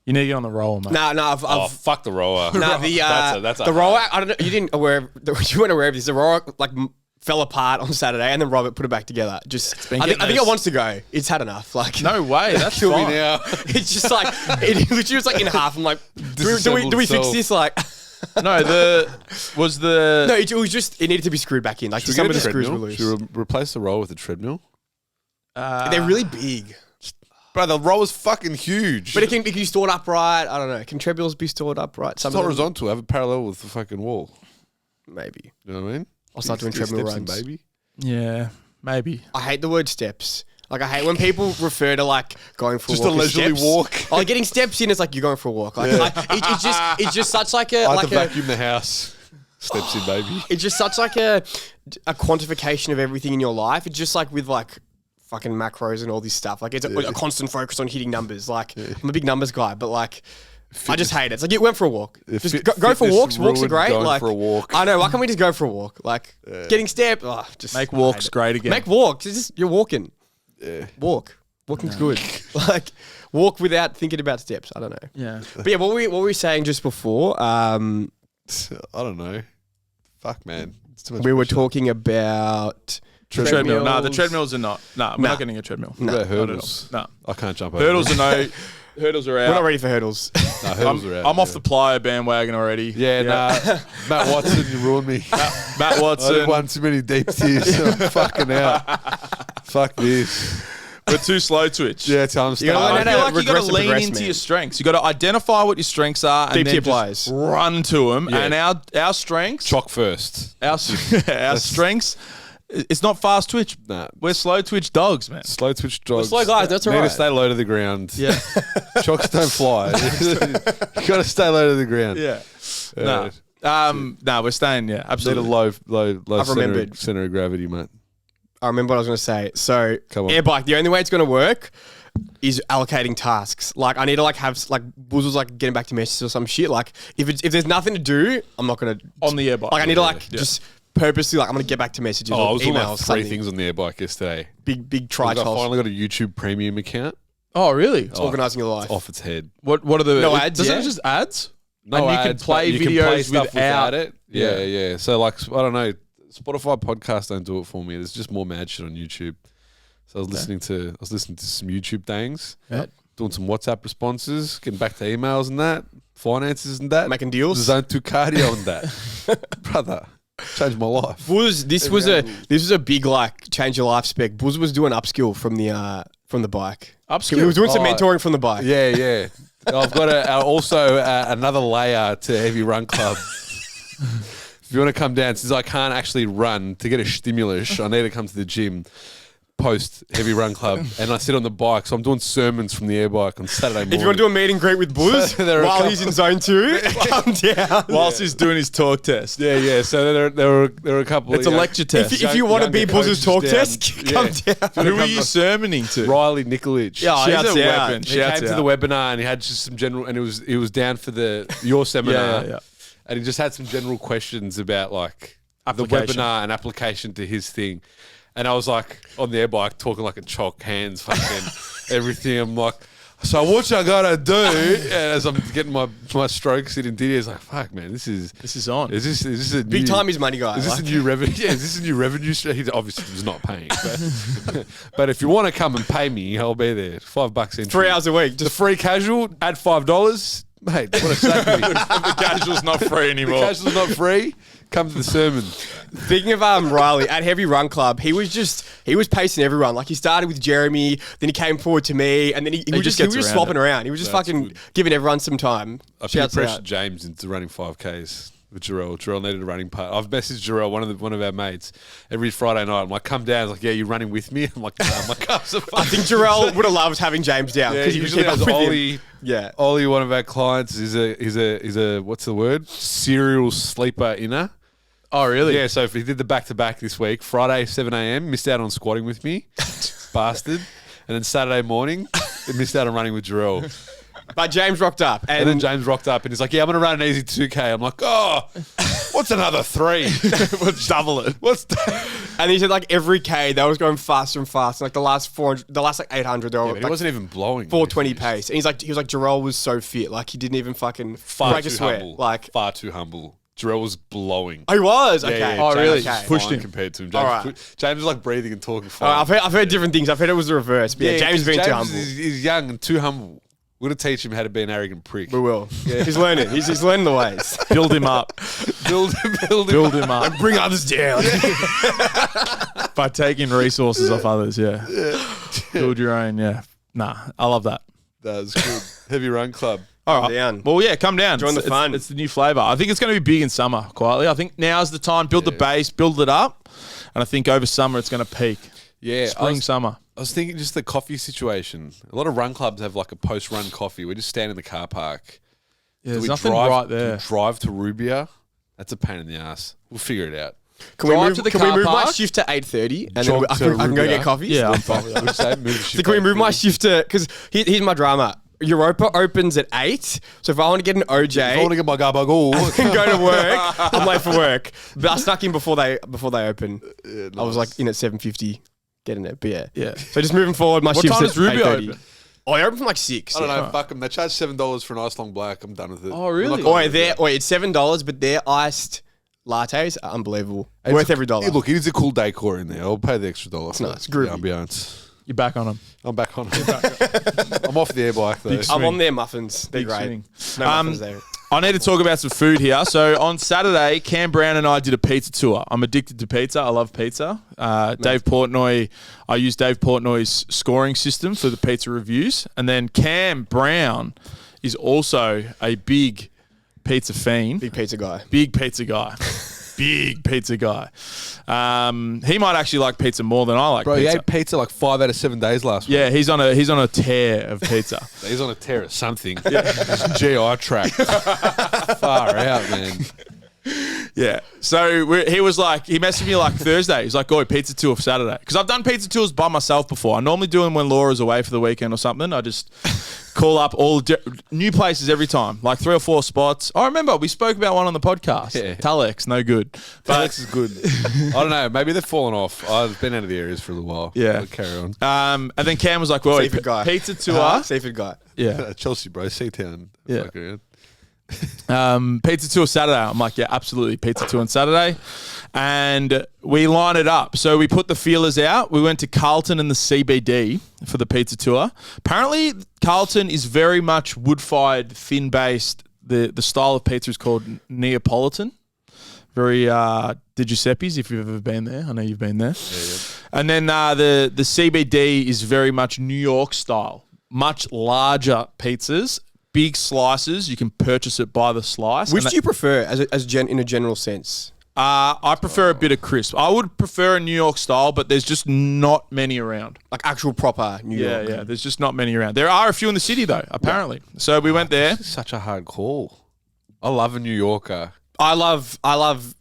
You need to get on the roller, mate. I've Fuck the roller. that's the roller. I don't know. You weren't aware of this. The roller like fell apart on Saturday, and then Robert put it back together. I think it wants to go. It's had enough. Like, no way. That's kill me fine. now. It's just like it literally was like in half. I'm like, do we fix this? Like. No, it was just, it needed to be screwed back in. Like, some of the screws were loose. Should we replace the roll with a treadmill? They're really big. Bro, the roll is fucking huge. But it can be stored upright. I don't know. Can treadmills be stored upright? It's horizontal. Have it parallel with the fucking wall. Maybe. You know what I mean? I'll start doing treadmill runs. Baby. Yeah, maybe. I hate the word steps. Like, I hate when people refer to, like, going for just a walk. Just a leisurely walk. Oh, getting steps in is like you're going for a walk. Like, it's just such like a... I have to vacuum the house. Steps in, baby. It's just such like a quantification of everything in your life. It's just like with, like, fucking macros and all this stuff. Like, it's a constant focus on hitting numbers. Like, I'm a big numbers guy, but, like... I just hate it. It's like, you went for a walk. Just go for walks. Walks are great. Like, for a walk. I know. Why can't we just go for a walk? Like, getting steps. Just make walks great again. Make walks. It's just, you're walking. Yeah. Walking's good. Like, walk without thinking about steps. I don't know. Yeah. But yeah, what were we saying just before? I don't know. Fuck, man. It's too much we were pressure. talking about treadmill. No, the treadmills are not. No, we're not getting a treadmill. What about hurdles? No. I can't jump over. Hurdles are no. Hurdles are out. We're not ready for hurdles. No, hurdles are out. I'm off the plyo bandwagon already. Yeah, nah. Matt Watson, you ruined me. Matt Watson. I won too many deep tears. I'm fucking out. Fuck this. We're too slow twitch. Yeah, time to I start. feel like you got to lean into your strengths. You got to identify what your strengths are and then just run to them. Yeah. And our strengths, chalk first. Our strengths. It's not fast twitch. Nah. We're slow twitch dogs, man. Slow twitch dogs. We're slow guys, that's all right. Need to stay low to the ground. Yeah. Chocks don't fly. You got to stay low to the ground. Yeah. No, we're staying, absolutely. Need a low center of gravity, mate. I remember what I was going to say. So, air bike, the only way it's going to work is allocating tasks. Like, I need to have Bouz was getting back to messages or some shit. Like, if there's nothing to do, I'm not going to on the air bike. Like, I need to just purposely I'm going to get back to messages. I was emails, doing three things on the air bike yesterday. Big try. I finally got a YouTube premium account. Oh, really? It's organising your life. It's off its head. What are the no ads? Doesn't it just ads? No and ads, you can play videos without it. Yeah. So I don't know. Spotify podcasts don't do it for me. There's just more mad shit on YouTube. So I was listening to some YouTube things, doing some WhatsApp responses, getting back to emails and that, finances and that, making deals, zone 2 cardio and that, brother. Changed my life. Bouz, this was a big change your life spec. Bouz was doing upskill from the bike. Upskill. He was doing some mentoring from the bike. Yeah. I've got also another layer to Heavy Run Club. If you want to come down, since I can't actually run to get a stimulus, I need to come to the gym. post heavy run club, and I sit on the bike. So I'm doing sermons from the air bike on Saturday morning. If you want to do a meet and greet with Bouz while he's in zone 2, come down. Whilst he's doing his talk test. Yeah. So there were a couple. It's a lecture test. If you want to be Bouz's talk test, come down. Who were you sermoning to? Riley Nikolic. Yeah, Shouts he's a out. weapon. He came to the webinar and he had just some general, and it was down for your seminar. Yeah. And he just had some general questions about like the Application. webinar and application to his thing. And I was like on the air bike talking like a chalk, hands, fucking everything. I'm like, so what you gotta do? And as I'm getting my strokes in Diddy, it's like, fuck, man, this is on. Is this a Big new, time is money guy. Is this a new revenue? Yeah, is this a new revenue stream? He obviously was not paying, but if you want to come and pay me, I'll be there. $5 in 3 hours a week. The free casual, add $5. Mate, what a save me. The casual's not free anymore. The casual's not free. Come to the sermon. Speaking of Riley, at Heavy Run Club, he was pacing everyone. Like he started with Jeremy, then he came forward to me, and then he was just swapping around. He was just fucking giving everyone some time. I peer pressured James into running 5Ks with Jarrell. Jarrell needed a running part. I've messaged Jarrell, one of our mates, every Friday night. I'm like, come down. He's like, yeah, you running with me? I'm like, nah, my cups are fucking. I think Jarrell would have loved having James down because he usually keep up has with him. Ollie. Yeah. Ollie, one of our clients, is a what's the word? Serial sleeper inner. Oh, really? Yeah, so if he did the back-to-back this week, Friday, 7 a.m., missed out on squatting with me, bastard. And then Saturday morning, he missed out on running with Jarrell. But James rocked up. And then James rocked up and he's like, yeah, I'm going to run an easy 2K. I'm like, oh, what's another 3? We'll double it. And he said like every K, they was going faster and faster. Like the last 400, the last like 800, they were But like he wasn't even blowing. 420 pace. And he was like, Jarrell was so fit. Like he didn't even fucking Far break a too sweat. humble. Like, Far too humble. Jarrell was blowing. oh, he was? Okay. Yeah, Oh, James really? was Okay. Pushed fine him. compared to him. All James, right. James was like breathing and talking fine. All right, I've heard different things. I've heard it was the reverse. But yeah, James being too humble. He's young and too humble. We're going to teach him how to be an arrogant prick. We will. Yeah. He's learning. He's learning the ways. Build him up. Build him up. Bring others down. By taking resources off others, yeah. Build your own, yeah. Nah, I love that. That was good. Heavy Run Club. All right. Down. Well, yeah, come down. Join the fun. It's the new flavour. I think it's going to be big in summer, quietly. I think now's the time. Build the base, build it up. And I think over summer it's going to peak. Yeah. Spring, summer. I was thinking just the coffee situation. A lot of run clubs have like a post-run coffee. We just stand in the car park. Yeah, there's we nothing drive, right there. do we drive to Rubia? That's a pain in the ass. We'll figure it out. Can we Drive move to the Can we car move my park? shift to 8:30 and then Jog I to can go Rubia. get coffees? Yeah, I'm fine with that. Would you say move the So shift can we move my back? shift to? Because here's my drama. Europa opens at 8, so if I want to get an OJ, If I want to get my gabagool. and go to work, I'm late for work. But I snuck in before they open. I was like in at 7:50, getting it. But yeah. Yeah. So just moving forward, my What shift's time at does Rubio 8:30. open? Oh, they open from like 6. I don't yeah. know. Fuck them. They charge $7 for an ice long black. I'm done with it. Oh, really? It's $7, but their iced lattes are unbelievable. Worth every dollar. Yeah, look, it is a cool decor in there. I'll pay the extra $1. It's nice, groovy. ambiance. You're back on them. I'm back on it. I'm off the air bike though. Big I'm on their muffins. They're Big great. swing. No muffins there. I need to talk about some food here. So on Saturday, Cam Brown and I did a pizza tour. I'm addicted to pizza. I love pizza. Dave Portnoy, I use Dave Portnoy's scoring system for the pizza reviews. And then Cam Brown is also a big pizza fiend. Big pizza guy. Big pizza guy. Big pizza guy. He might actually like pizza more than I like Bro, he pizza. ate pizza like 5 out of 7 days last week. Yeah, he's on a tear of pizza. He's on a tear of something. GI tract. Far out, man. Yeah. So he messaged me like Thursday. He's like, "Oh, pizza tour for Saturday." Because I've done pizza tours by myself before. I normally do them when Laura's away for the weekend or something. I just call up all new places every time, like 3 or 4 spots. I remember we spoke about one on the podcast. Yeah. Telex, no good. But Alex is good. I don't know. Maybe they've fallen off. I've been out of the areas for a little while. Yeah. But carry on. and then Cam was like, "Well, Seafood guy. pizza tour." Seafood guy. Yeah. Chelsea, bro. Seatown. Yeah. Fuck around. Pizza tour Saturday. I'm like, yeah, absolutely. Pizza tour on Saturday. And we line it up. So we put the feelers out. We went to Carlton and the CBD for the pizza tour. Apparently, Carlton is very much wood-fired, thin-based. The style of pizza is called Neapolitan. Very Di Giuseppe's, if you've ever been there. I know you've been there. Yeah. And then the CBD is very much New York style. Much larger pizzas. Big slices. You can purchase it by the slice. Which do you prefer in a general sense? I prefer a bit of crisp. I would prefer a New York style, but there's just not many around. Like actual proper New York. Yeah. There's just not many around. There are a few in the city though, apparently. Yeah. So we went there. Such a hard call. I love a New Yorker. I love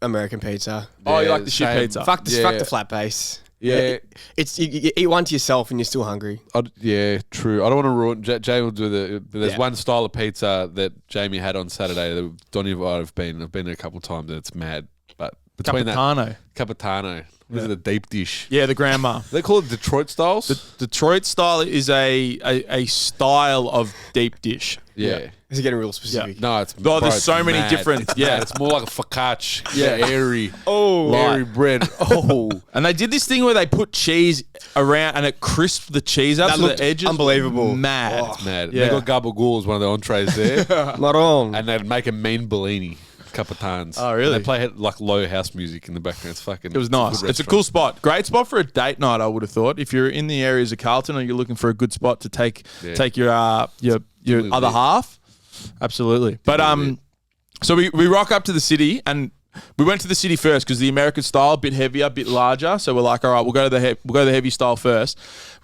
American pizza. Oh, you like the shit same. pizza? Fuck the flat base. Yeah. It's you eat one to yourself and you're still hungry. Yeah, true. I don't want to ruin. Jay will do but there's Yeah. one style of pizza that Jamie had on Saturday that Donnie and I have been. I've been there a couple of times and it's mad. But between Capitano. Capitano. Is it a deep dish? Yeah, the grandma. They call it Detroit styles. The Detroit style is a style of deep dish. Yeah. Is it getting real specific? No, it's there's so many mad. different. It's Yeah, mad. It's more like a focaccia. Yeah. Airy. Oh, airy bread. Oh, and they did this thing where they put cheese around and it crisped the cheese up That so looked the edges. unbelievable. Mad. it's mad. Yeah. They got gabagool as one of the entrees there, Maron. and they'd make a mean Bellini. Capitans. Oh, really? And they play like low house music in the background. It's fucking. It was nice. It's a cool spot. Great spot for a date night, I would have thought. If you're in the areas of Carlton or you're looking for a good spot to take your other half. Absolutely. But so we rock up to the city and we went to the city first because the American style a bit heavier, a bit larger. So we're like, all right, we'll go to the heavy style first.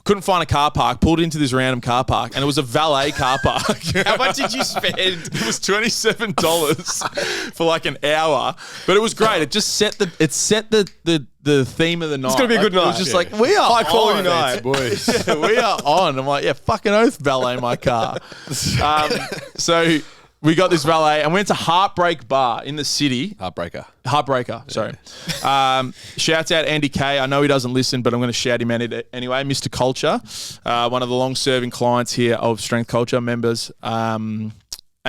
Couldn't find a car park. Pulled into this random car park, and it was a valet car park. How much did you spend? It was $27 for like an hour, but it was great. It just set the theme of the night. It's gonna be a good It was night. just like we are High quality on. night. boys. Yeah, we are on. I'm like, yeah, fucking oath, valet my car. So we got this valet and went to Heartbreak Bar in the city. Heartbreaker, sorry. Shouts out Andy K. I know he doesn't listen, but I'm going to shout him out anyway. Mr. Culture, one of the long-serving clients here of Strength Culture members. And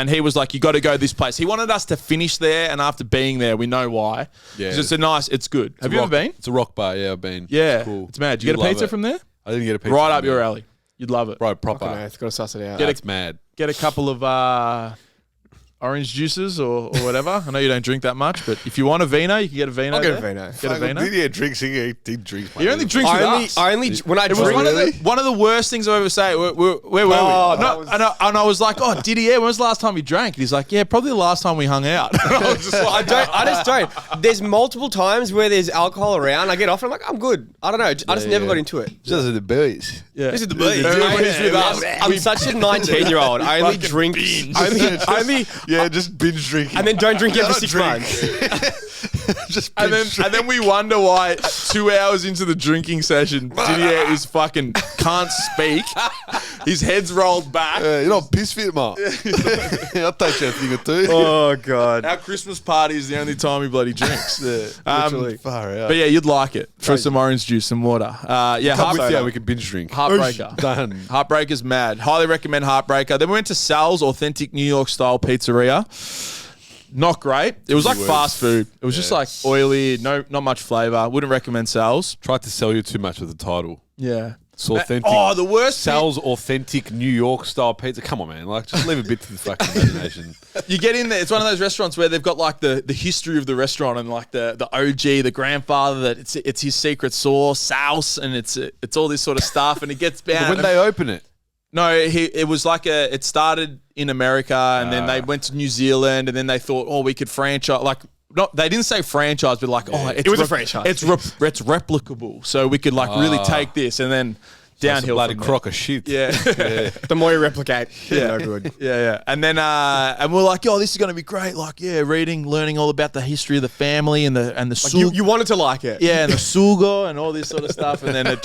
he was like, you got to go to this place. He wanted us to finish there, and after being there, we know why. Yeah. 'Cause it's good. Have you ever been? It's a rock bar. Yeah, I've been. Yeah. It's cool. It's mad. Did you get a You'd pizza love it. from there? I didn't get a pizza. Right from up your there. alley. You'd love it. Bro, proper. Okay, it's got to suss it out. Get It's mad. Get a couple of orange juices or whatever. I know you don't drink that much, but if you want a vino, you can get a vino. I'll get a there. vino. Get a vino. He drinks. He drinks. He only drinks with us. I only when I It was drink. one of the worst things I've ever said. Where were we? And I was like, oh, did he? When was the last time he drank? And he's like, yeah, probably the last time we hung out. And I was just like, I just don't. There's multiple times where there's alcohol around. I get off and I'm like, I'm good. I don't know. I just never got into it. Just the boys. yeah. This is the booze. Everybody's with us. I'm such a 19-year-old. I only drink. Only, Yeah, just binge drinking. and then don't drink it for Don't 6 drink. months. Just And then we wonder why 2 hours into the drinking session, Didier is fucking can't speak. His head's rolled back. you're not piss fit, mate. I'll take you a thing or two. Oh god. Our Christmas party is the only time he bloody drinks. Literally. Far out. But yeah, you'd like it for some orange juice and water. Yeah, Come with Heartbreaker. you, we can binge drink. Heartbreaker. Done. Heartbreaker's mad. Highly recommend Heartbreaker. Then we went to Sal's Authentic New York Style Pizzeria. Not great. It was like words. fast food. It was just like oily, not much flavor. Wouldn't recommend Sal's. Tried to sell you too much with the title. Yeah. It's authentic. Oh, the worst thing- Sal's authentic New York style pizza. Come on, man. Like, just leave a bit to the fucking imagination. You get in there. It's one of those restaurants where they've got like the history of the restaurant and like the OG, the grandfather that it's his secret sauce, sauce, and it's all this sort of stuff. And it gets down. When they open it, No, it was like it started in America and then they went to New Zealand and then they thought, oh, we could franchise. Like, no, they didn't say franchise, but like, oh, It was a franchise. It's replicable, so we could like really take this and then it's a downhill. bloody from there. crock of shit. Yeah. The more you replicate, no good. Yeah. And then and we're like, oh, this is gonna be great. Like, yeah, learning all about the history of the family and the You wanted to like it. yeah, and the sugo and all this sort of stuff, and then it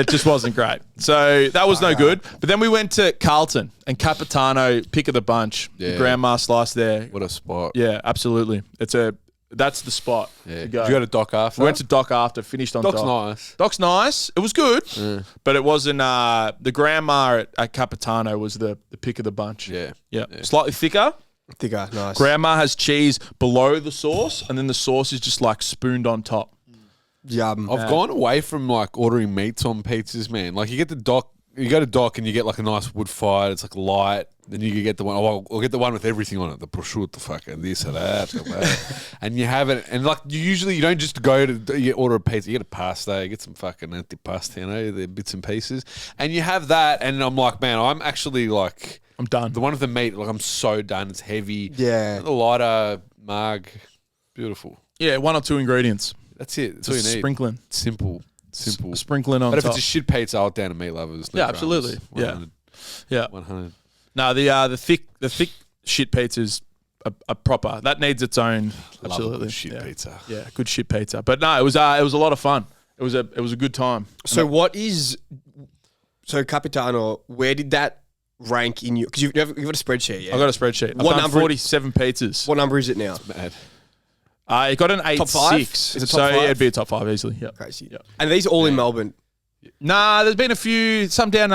just wasn't great. So that was no good. But then we went to Carlton and Capitano, pick of the bunch, Yeah. grandma slice there. What a spot. Yeah, absolutely. That's the spot. Yeah. To go. Did you go to Doc after? We went to Doc after, finished on Doc's Doc. nice. Doc's nice. It was good, but it wasn't. The grandma at Capitano was the pick of the bunch. Yeah. Slightly thicker. Thicker, nice. Grandma has cheese below the sauce, and then the sauce is just like spooned on top. Yum. I've gone away from like ordering meats on pizzas, man. Like you get the Doc, you go to Doc and you get like a nice wood fire. It's like light. Then you get the one. Oh, I'll get the one with everything on it. The prosciutto, fucking this and that, and you have it. And like you don't just go to you order a pizza. You get a pasta. You get some fucking antipasta. You know, the bits and pieces. And you have that. And I'm like, man, I'm actually like, I'm done. the one with the meat. Like I'm so done. It's heavy. Yeah. The lighter marg. Beautiful. Yeah, 1 or 2 ingredients. That's it. That's all you need. Sprinkling. Simple. Sprinkling on But if top. it's a shit pizza, I'll down to meat lovers. No Yeah, dramas. absolutely. 100, Yeah. 100. No, the thick shit pizza's a proper. That needs its own. Love Absolutely. a good shit pizza. Yeah, good shit pizza. But no, it was a lot of fun. It was a good time. So Capitano, where did that rank in you? Because you've got a spreadsheet, yeah? I got a spreadsheet. I've What done number- 47 pizzas. What number is it now? Mad. It got an 8.6. Top 5? Is it top So 5? yeah, it'd be a top 5 easily. Yeah. Crazy. And these all in Melbourne. Nah, there's been a few. Some down.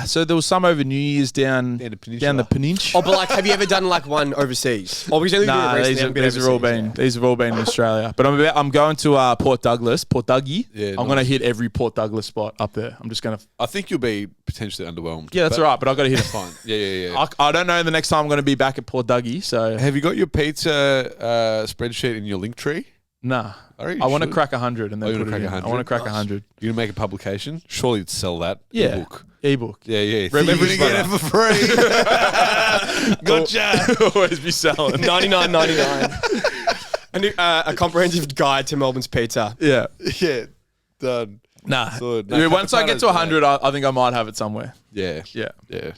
So there was some over New Year's down the peninsula. down the peninsula. Oh, but like, have you ever done like one overseas? Oh, because only Nah, recently, these haven't been have all overseas, been yeah. these have all been in Australia. But I'm going to Port Dougie. Yeah, I'm nice. going to hit every Port Douglas spot up there. I'm just going to. I think you'll be potentially underwhelmed. Yeah, that's all right. But I got to hit it. Fine. Yeah. I don't know the next time I'm going to be back at Port Dougie. So Have you got your pizza spreadsheet in your link tree? nah. Are you I want to sure? crack 100 and then Oh, you put wanna it crack in. 100? I want to crack Nice. 100. You're going to make a publication? Surely you'd sell that Yeah. ebook. Ebook. Yeah. Rev- You're every going to get it for free. Gotcha. Always be selling. $99.99. And a comprehensive guide to Melbourne's pizza. Yeah. Yeah. Done. Nah. Solid. No, Yeah, once I get to Capitano's 100, I think I might have it somewhere. Yeah. Yeah.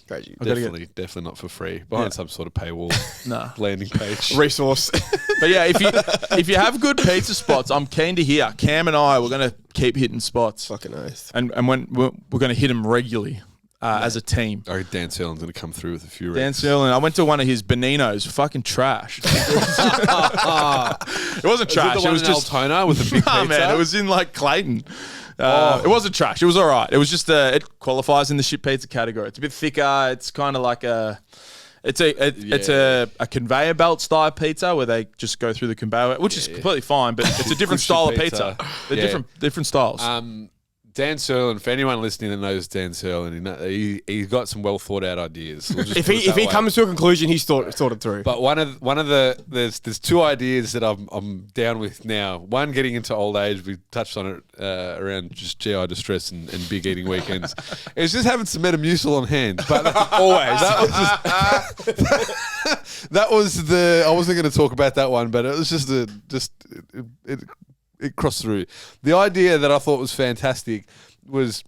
Crazy. Definitely not for free. Behind some sort of paywall Nah. landing page. Resource. But yeah, if you have good pizza spots, I'm keen to hear. Cam and I, we're going to keep hitting spots. Fucking oath. And when we're going to hit them regularly as a team. I reckon Dan Serlin's going to come through with a few Dan reps. Serlin, I went to one of his Beninos, fucking trash. It wasn't trash. Is it the It one was in just Altona with the big Nah, pizza? man. It was in like Clayton. It wasn't trash. It was all right. It was just it qualifies in the shit pizza category. It's a bit thicker. It's kind of like it's a conveyor belt style pizza where they just go through the conveyor, which is completely fine, but it's a different Good style of shit pizza. pizza. They're Yeah. different styles. Dan Serlin, for anyone listening that knows Dan Serlin, he's got some well thought out ideas. We'll just If put it he that way. comes to a conclusion, he's thought it through. But one of the there's 2 ideas that I'm down with now. One, getting into old age. We touched on it around just GI distress and big eating weekends. It's just having some Metamucil on hand. But always that was the. I wasn't going to talk about that one, but it was just it crossed through. The idea that I thought was fantastic was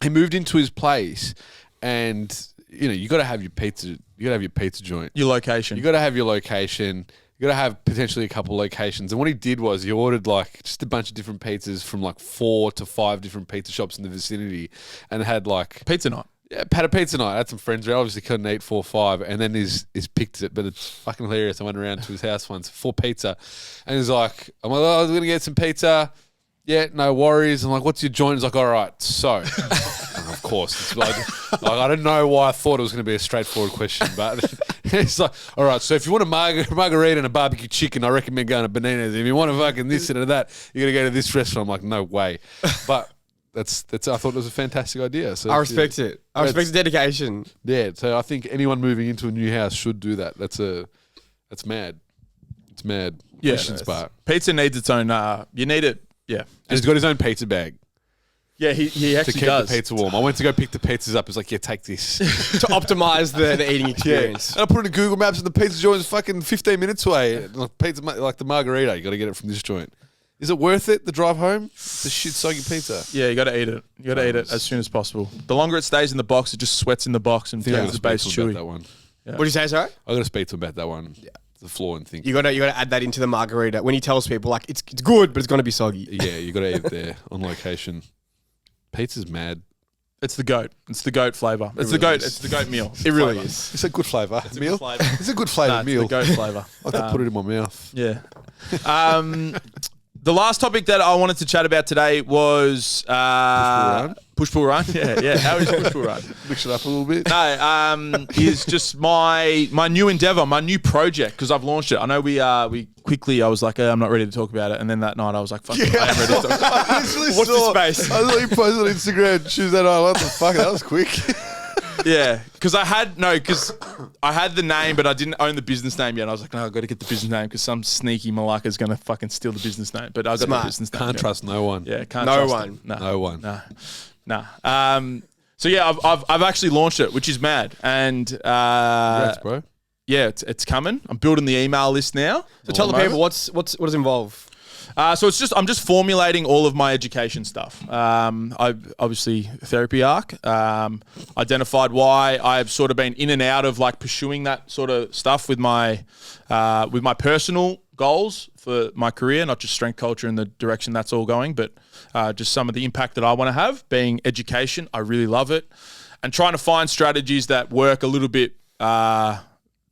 he moved into his place, and you got to have your pizza. You got to have your pizza joint. Your location. You got to have your location. You got to have potentially a couple locations. And what he did was he ordered like just a bunch of different pizzas from like 4 to 5 different pizza shops in the vicinity, and had like Pizza night. yeah, had a pizza night. I had some friends there. Obviously couldn't eat 4 or 5, and then he's picked it, but it's fucking hilarious. I went around to his house once for pizza, and he's like, I'm like, oh, I was gonna get some pizza. Yeah, no worries. I'm like, what's your joint? He's like, all right, so. And of course, it's like I don't know why I thought it was going to be a straightforward question, but it's like, all right, so if you want a margarita and a barbecue chicken, I recommend going to Benina's. If you want a fucking this and that, you got to go to this restaurant. I'm like, no way. But that's. I thought it was a fantastic idea. So I respect it. I respect the dedication. Yeah, so I think anyone moving into a new house should do that. That's mad. It's mad. Yeah, Questions, but pizza needs its own. You need it. Yeah. he's got his own pizza bag Yeah, he to actually keep does. the pizza warm. I went to go pick the pizzas up. He's like, yeah, take this. To optimize the eating experience. And I put it in Google Maps, and the pizza joint is fucking 15 minutes away. Like pizza, like the margarita, you got to get it from this joint. Is it worth it, the drive home? The shit soggy pizza. Yeah, you got to eat it. You got to eat it as soon as possible. The longer it stays in the box, it just sweats in the box and I think I turns got the to base speak to him chewy. about that one. What did you say, sorry? I got to speak to him about that one. Yeah. The flaw and thing. You gotta add that into the margarita when he tells people like it's good, but it's gonna be soggy. Yeah, you got to eat it there on location. Pizza's mad. It's the goat. It's the goat flavor. It's really the goat. is. It's the goat meal. It really is. It's a good flavour. It's a meal. good flavour. It's a good flavour Nah, it's meal. the goat flavor. I can put it in my mouth. Yeah. The last topic that I wanted to chat about today was push pull run. Yeah. How is push pull run? Mix it up a little bit. No, is just my new endeavor, my new project, because I've launched it. I know we quickly. I was like, I'm not ready to talk about it, and then that night I was like, fuck, it, I am ready to talk about it. I literally What's the saw- space? I thought you posted on Instagram Tuesday night. What the fuck? That was quick. Yeah, because I had the name, but I didn't own the business name yet. And I was like, no, I've got to get the business name because some sneaky malacca is going to fucking steal the business name. But I got Smart. the business name. Can't trust no one. Yeah, can't No trust one. them. No one. Nah. So yeah, I've actually launched it, which is mad. And Congrats, bro. yeah, it's coming. I'm building the email list now. So tell the people what does it involve? So I'm just formulating all of my education stuff. I've obviously therapy arc, identified why I've sort of been in and out of like pursuing that sort of stuff with my personal goals for my career, not just strength culture and the direction that's all going, but just some of the impact that I want to have being education. I really love it, and trying to find strategies that work a little bit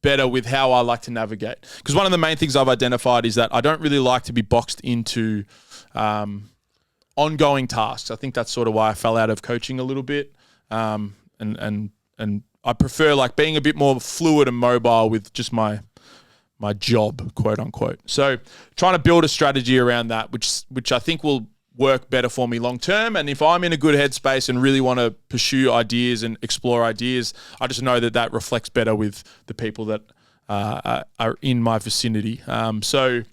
better with how I like to navigate. Because one of the main things I've identified is that I don't really like to be boxed into ongoing tasks. I think that's sort of why I fell out of coaching a little bit. And I prefer like being a bit more fluid and mobile with just my job, quote unquote. So trying to build a strategy around that, which I think will work better for me long term. And if I'm in a good headspace and really want to pursue ideas and explore ideas, I just know that reflects better with the people that are in my vicinity. So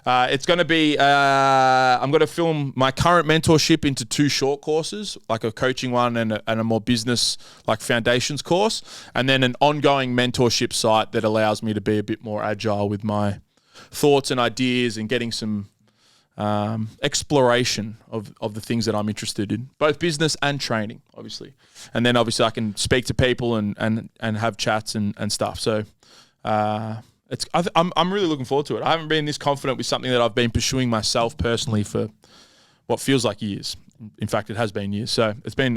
it's going to be, I'm going to film my current mentorship into 2 short courses, like a coaching one and a more business like foundations course, and then an ongoing mentorship site that allows me to be a bit more agile with my thoughts and ideas and getting some exploration of the things that I'm interested in, both business and training, obviously. And then obviously I can speak to people and have chats and stuff. So I'm really looking forward to it. I haven't been this confident with something that I've been pursuing myself personally for what feels like years. In fact, it has been years. So it's been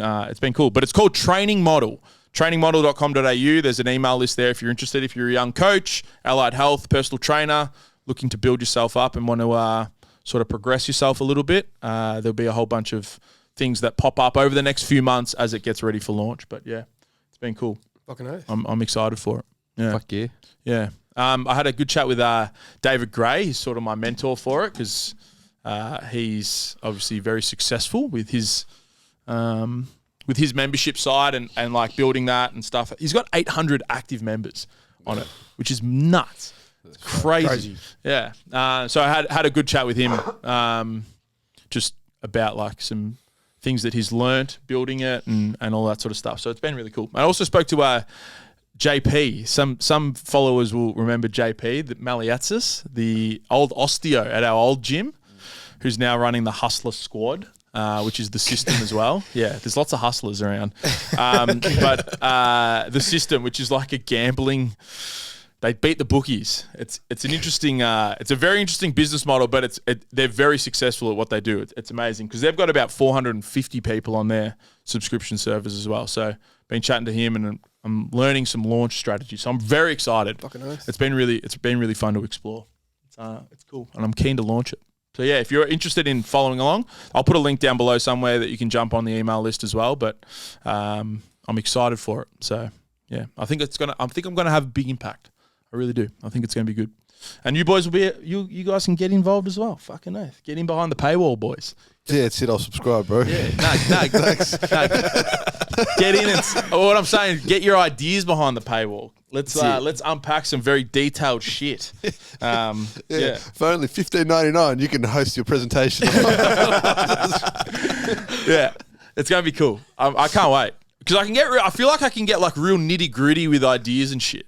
cool. But it's called Training Model. Trainingmodel.com.au. There's an email list there if you're interested. If you're a young coach, allied health, personal trainer, looking to build yourself up and want to sort of progress yourself a little bit, there'll be a whole bunch of things that pop up over the next few months as it gets ready for launch. But yeah, it's been cool. Fucking oath. I'm excited for it. Yeah. Fuck yeah. Yeah. I had a good chat with David Gray. He's sort of my mentor for it because he's obviously very successful with his membership side and like building that and stuff. He's got 800 active members on it, which is nuts. It's crazy. Yeah. So I had a good chat with him just about like some things that he's learnt building it and all that sort of stuff. So it's been really cool. I also spoke to JP. Some followers will remember JP, the Maliatsis, the old osteo at our old gym, who's now running the Hustler Squad, which is the system as well. Yeah, there's lots of hustlers around. But the system, which is like a gambling... They beat the bookies. It's an interesting, it's a very interesting business model, but they're very successful at what they do. It's amazing because they've got about 450 people on their subscription servers as well. So been chatting to him and I'm learning some launch strategies. So I'm very excited. Fucking nice. It's been really fun to explore. It's cool and I'm keen to launch it. So yeah, if you're interested in following along, I'll put a link down below somewhere that you can jump on the email list as well. But I'm excited for it. So yeah, I think I'm gonna have a big impact. I really do. I think it's going to be good. And you boys will be, you guys can get involved as well. Fucking oath. Get in behind the paywall, boys. Yeah, that's it. I'll subscribe, bro. Yeah. No, get in and, what I'm saying, get your ideas behind the paywall. Let's unpack some very detailed shit. Yeah. For only $15.99, you can host your presentation. Yeah. It's going to be cool. I can't wait. Because I feel like I can get like real nitty gritty with ideas and shit.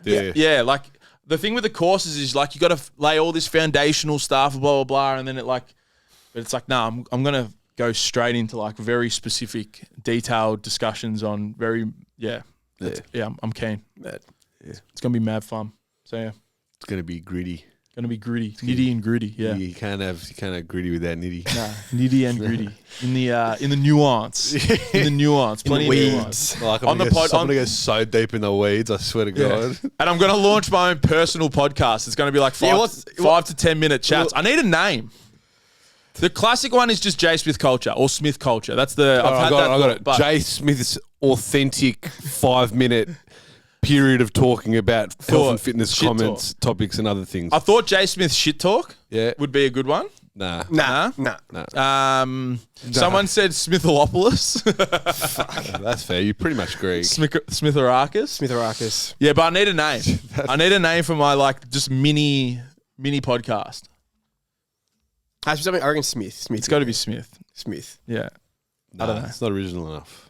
Yeah, like the thing with the courses is like you got to lay all this foundational stuff, blah blah blah, and then but it's like I'm gonna go straight into like very specific, detailed discussions on I'm keen. Mad. Yeah, it's gonna be mad fun. So yeah, it's gonna be gritty. Nitty and gritty. Yeah, you can't have gritty without nitty. Nah, nitty and gritty in the nuance, plenty of nuance. Like I'm gonna go so deep in the weeds. I swear to God. And I'm gonna launch my own personal podcast. It's gonna be like 5 to 10 minute chats. I need a name. The classic one is just J Smith Culture or Smith Culture. That's the I got it. J Smith's authentic 5-minute period of talking about health and fitness comments, topics, and other things. I thought J Smith shit talk would be a good one. Nah. Someone said Smithalopoulos. That's fair. You pretty much agree. Smitharakis. Yeah, but I need a name. I need a name for my like just mini podcast. Has to be something. I reckon Smith. It's got to be Smith. Smith. Yeah. I don't know. It's not original enough.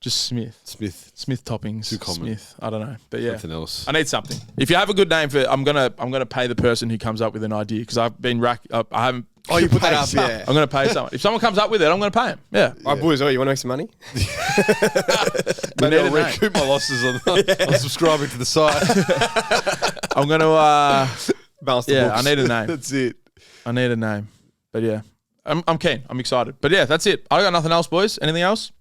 Just Smith. Smith toppings. Too common. Smith. I don't know, but yeah, Nothing else. I need something. If you have a good name for it, I'm gonna pay the person who comes up with an idea because I've been I haven't. Oh, you put that up, some- yeah. I'm gonna pay someone. If someone comes up with it, I'm gonna pay him. Yeah. All right, boys, you want to make some money? Maybe need I'll a name. recoup my losses on subscribing to the site. I'm gonna. Balance the Yeah, books. I need a name. That's it. I need a name. But yeah, I'm keen. I'm excited. But yeah, that's it. I got nothing else, boys. Anything else?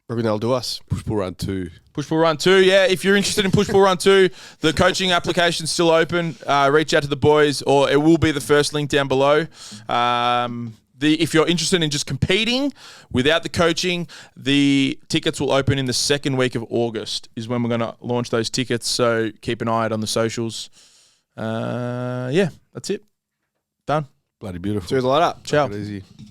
Reckon that'll do us. Push pull run 2. Push Pull Run 2. Yeah, if you're interested in Push Pull Run 2, the coaching application's still open. Reach out to the boys, or it will be the first link down below. If you're interested in just competing without the coaching, the tickets will open in the second week of August is when we're going to launch those tickets. So keep an eye out on the socials. Yeah, that's it. Done. Bloody beautiful. Cheers, light up. Ciao. Take it easy.